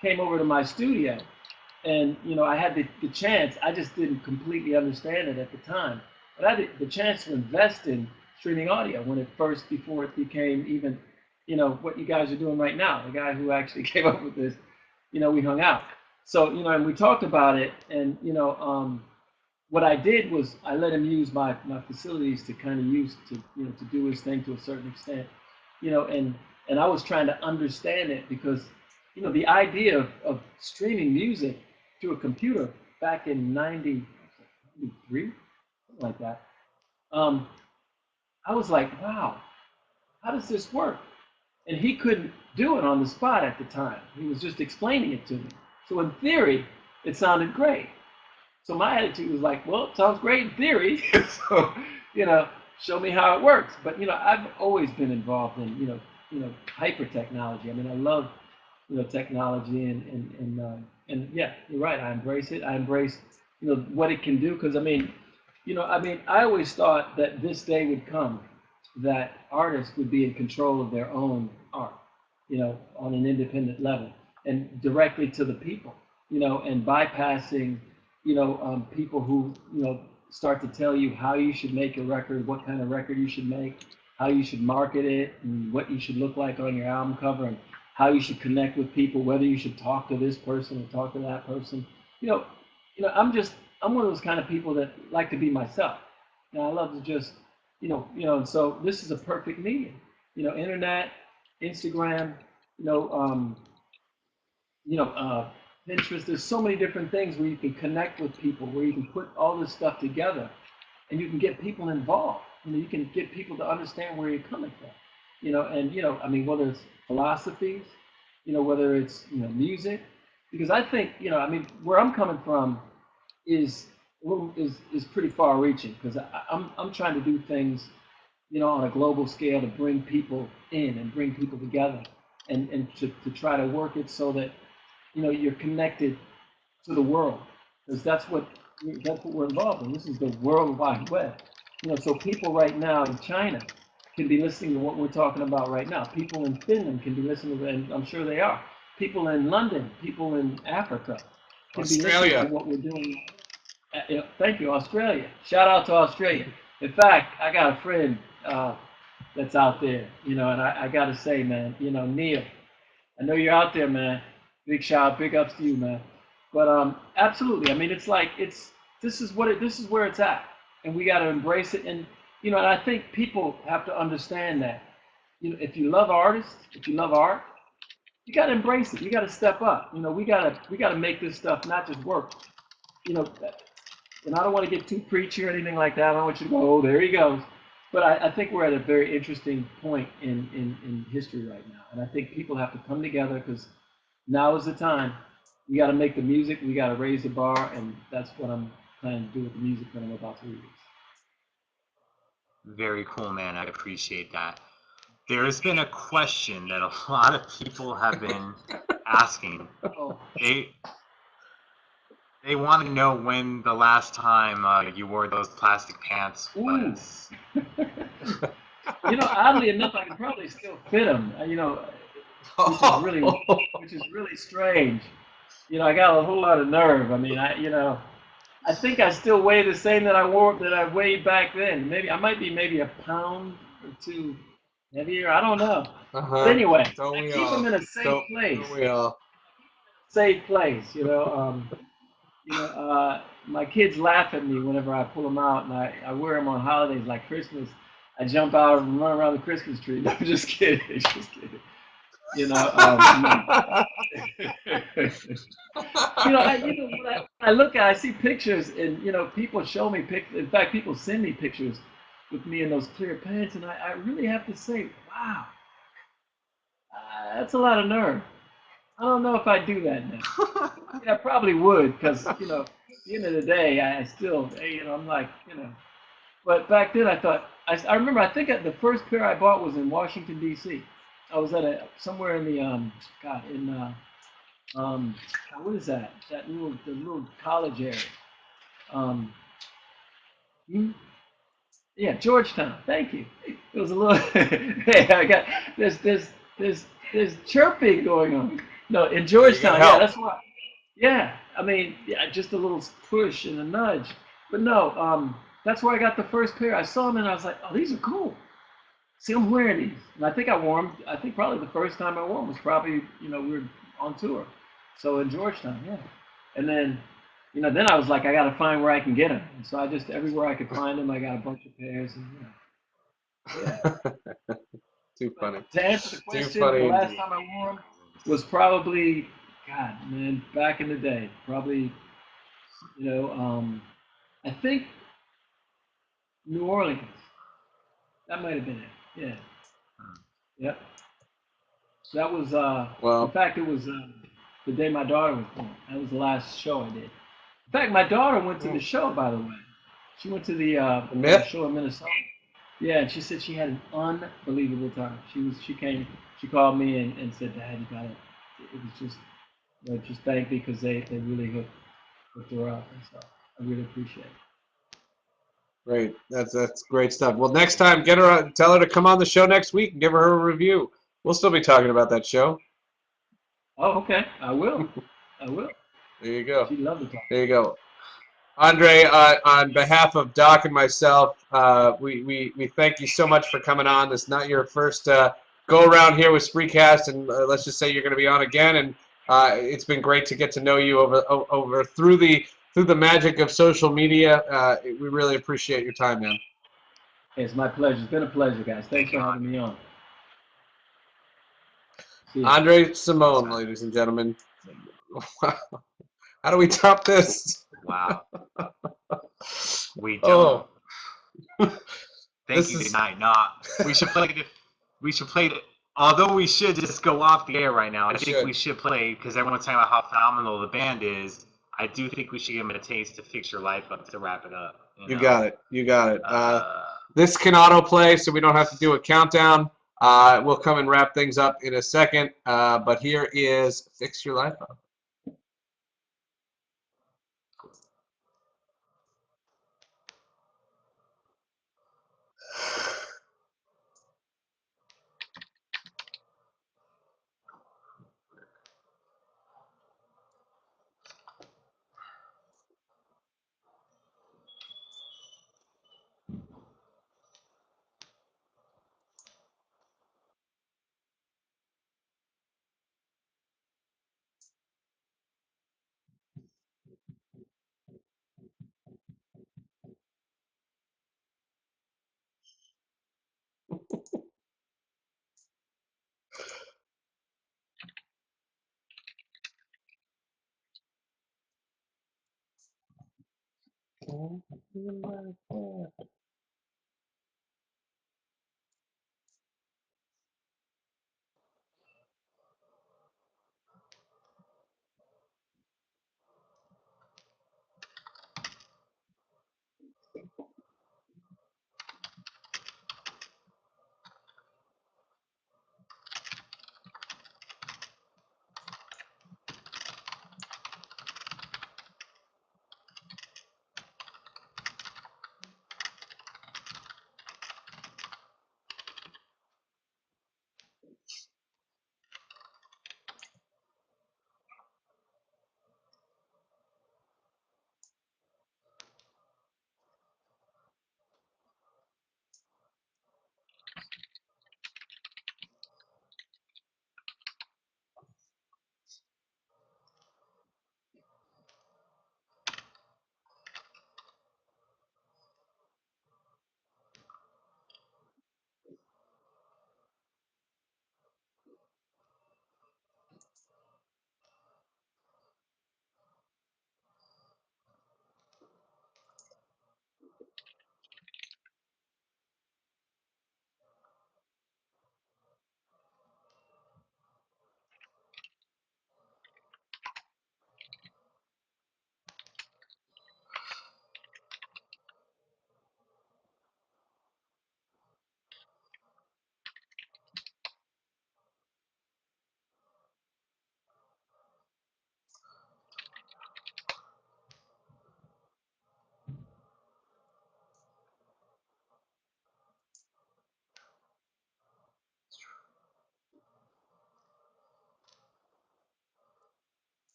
came over to my studio, and I had the chance. I just didn't completely understand it at the time, but I had the chance to invest in streaming audio before it became even what you guys are doing right now. The guy who actually came up with this, we hung out. So and we talked about it, and what I did was I let him use my facilities to kind of use to do his thing to a certain extent, and I was trying to understand it because the idea of streaming music through a computer back in '93, something like that. I was like, wow, how does this work? And he couldn't do it on the spot at the time. He was just explaining it to me. So in theory, it sounded great. So my attitude was like, well, it sounds great in theory. So, show me how it works. But, I've always been involved in, hyper technology. I mean, I love, technology and yeah, you're right. I embrace it. I embrace, what it can do. Because, I always thought that this day would come that artists would be in control of their own art, on an independent level and directly to the people, and bypassing, people who, start to tell you how you should make a record, what kind of record you should make, how you should market it, and what you should look like on your album cover, and how you should connect with people, whether you should talk to this person or talk to that person. I'm one of those kind of people that like to be myself. I love to just, and so this is a perfect medium. Internet, Instagram, Pinterest. There's so many different things where you can connect with people, where you can put all this stuff together, and you can get people involved. You can get people to understand where you're coming from. And whether it's philosophies, whether it's music, because I think where I'm coming from is pretty far-reaching because I'm trying to do things on a global scale to bring people in and bring people together and to try to work it so that you're connected to the world because that's what we're involved in. This is the World Wide Web. So people right now in China can be listening to what we're talking about right now. People in Finland can be listening to it, and I'm sure they are. People in London, people in Africa can be listening to what we're doing. Thank you, Australia. Shout out to Australia. In fact, I got a friend that's out there, and I got to say, man, Neil, I know you're out there, man. Big shout, big ups to you, man. But absolutely. I mean, it's like this is where it's at, and we got to embrace it. And I think people have to understand that. If you love artists, if you love art, you got to embrace it. You got to step up. We got to make this stuff not just work. You know, and I don't want to get too preachy or anything like that. I don't want you to go, oh, there he goes. But I think we're at a very interesting point in history right now. And I think people have to come together because now is the time. We got to make the music. We got to raise the bar. And that's what I'm planning to do with the music that I'm about to release. Very cool, man. I appreciate that. There's been a question that a lot of people have been asking. Oh, They want to know when the last time you wore those plastic pants ooh. was. Oddly enough, I can probably still fit them. Which is really strange. I got a whole lot of nerve. I mean, I think I still weigh the same that I weighed back then. Maybe I might be maybe a pound or two heavier. I don't know. But anyway, Don't I we keep all? them in a safe place. Don't we all? Safe place. My kids laugh at me whenever I pull them out, and I wear them on holidays like Christmas. I jump out and run around the Christmas tree. No, I'm just kidding. Just kidding. You know, when I look at, I see pictures, and people show me pictures. In fact, people send me pictures with me in those clear pants, and I really have to say, wow, that's a lot of nerve. I don't know if I'd do that now. Yeah, I probably would, because at the end of the day, I still, I'm like. But back then, I thought I remember. I think the first pair I bought was in Washington D.C. I was at somewhere in the God in what is that? The little college area. Um, hmm? Yeah, Georgetown. Thank you. It was a little. Hey, I got there's there's chirping going on. No, in Georgetown. Yeah, that's why. Yeah, I mean, yeah, just a little push and a nudge. But no, that's where I got the first pair. I saw them and I was like, oh, these are cool. See, I'm wearing these, and I think I wore them. I think probably the first time I wore them was probably we were on tour, so in Georgetown, yeah. And then then I was like, I got to find where I can get them, and so I just everywhere I could find them, I got a bunch of pairs, and yeah. Too funny. But to answer the Too question, funny the last indeed. time I wore them was probably, God, man, back in the day, probably I think New Orleans. That might have been it. Yeah. Yep. That was in Well, fact it was the day my daughter was born. That was the last show I did. In fact, my daughter went to the show, by the way. She went to the myth. show in Minnesota. Yeah, and she said she had an unbelievable time. She came, she called me and said, Dad, you got it. It was just just thank me because they really hooked her up and stuff. I really appreciate it. Great. That's great stuff. Well, next time, tell her to come on the show next week and give her a review. We'll still be talking about that show. Oh, okay. I will. I will. There you go. She'd love to talk. There you go. Andre, on behalf of Doc and myself, we thank you so much for coming on. It's not your first go around here with Spreecast, and let's just say you're going to be on again. And it's been great to get to know you over through the magic of social media. We really appreciate your time, man. It's my pleasure. It's been a pleasure, guys. Thanks for having me on. Andre Simone, ladies and gentlemen. How do we top this? Wow. We don't. Oh. Thank you, tonight. Not. We should play it. We should play it. Although we should just go off the air right now. I think we should play, because everyone's talking about how phenomenal the band is. I do think we should give them a taste to Fix Your Life Up to wrap it up. You got it. You got it. This can autoplay, so we don't have to do a countdown. We'll come and wrap things up in a second. But here is Fix Your Life Up.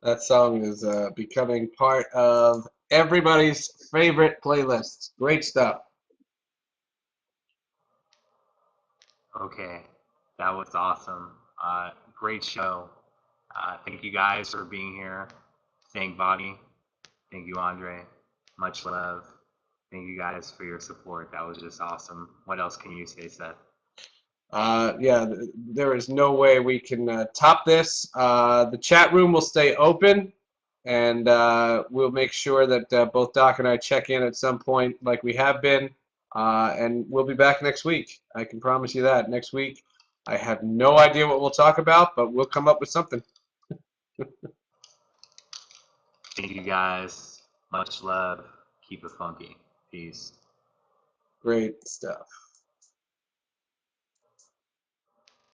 That song is becoming part of everybody's favorite playlists. Great stuff. Okay, that was awesome. Great show. Thank you guys for being here. Thank Bobby. Thank you, Andre. Much love. Thank you guys for your support. That was just awesome. What else can you say, Seth? Yeah, there is no way we can top this. The chat room will stay open, and we'll make sure that both Doc and I check in at some point like we have been, and we'll be back next week. I can promise you that. Next week, I have no idea what we'll talk about, but we'll come up with something. Thank you guys. Much love. Keep it funky. Peace. Great stuff.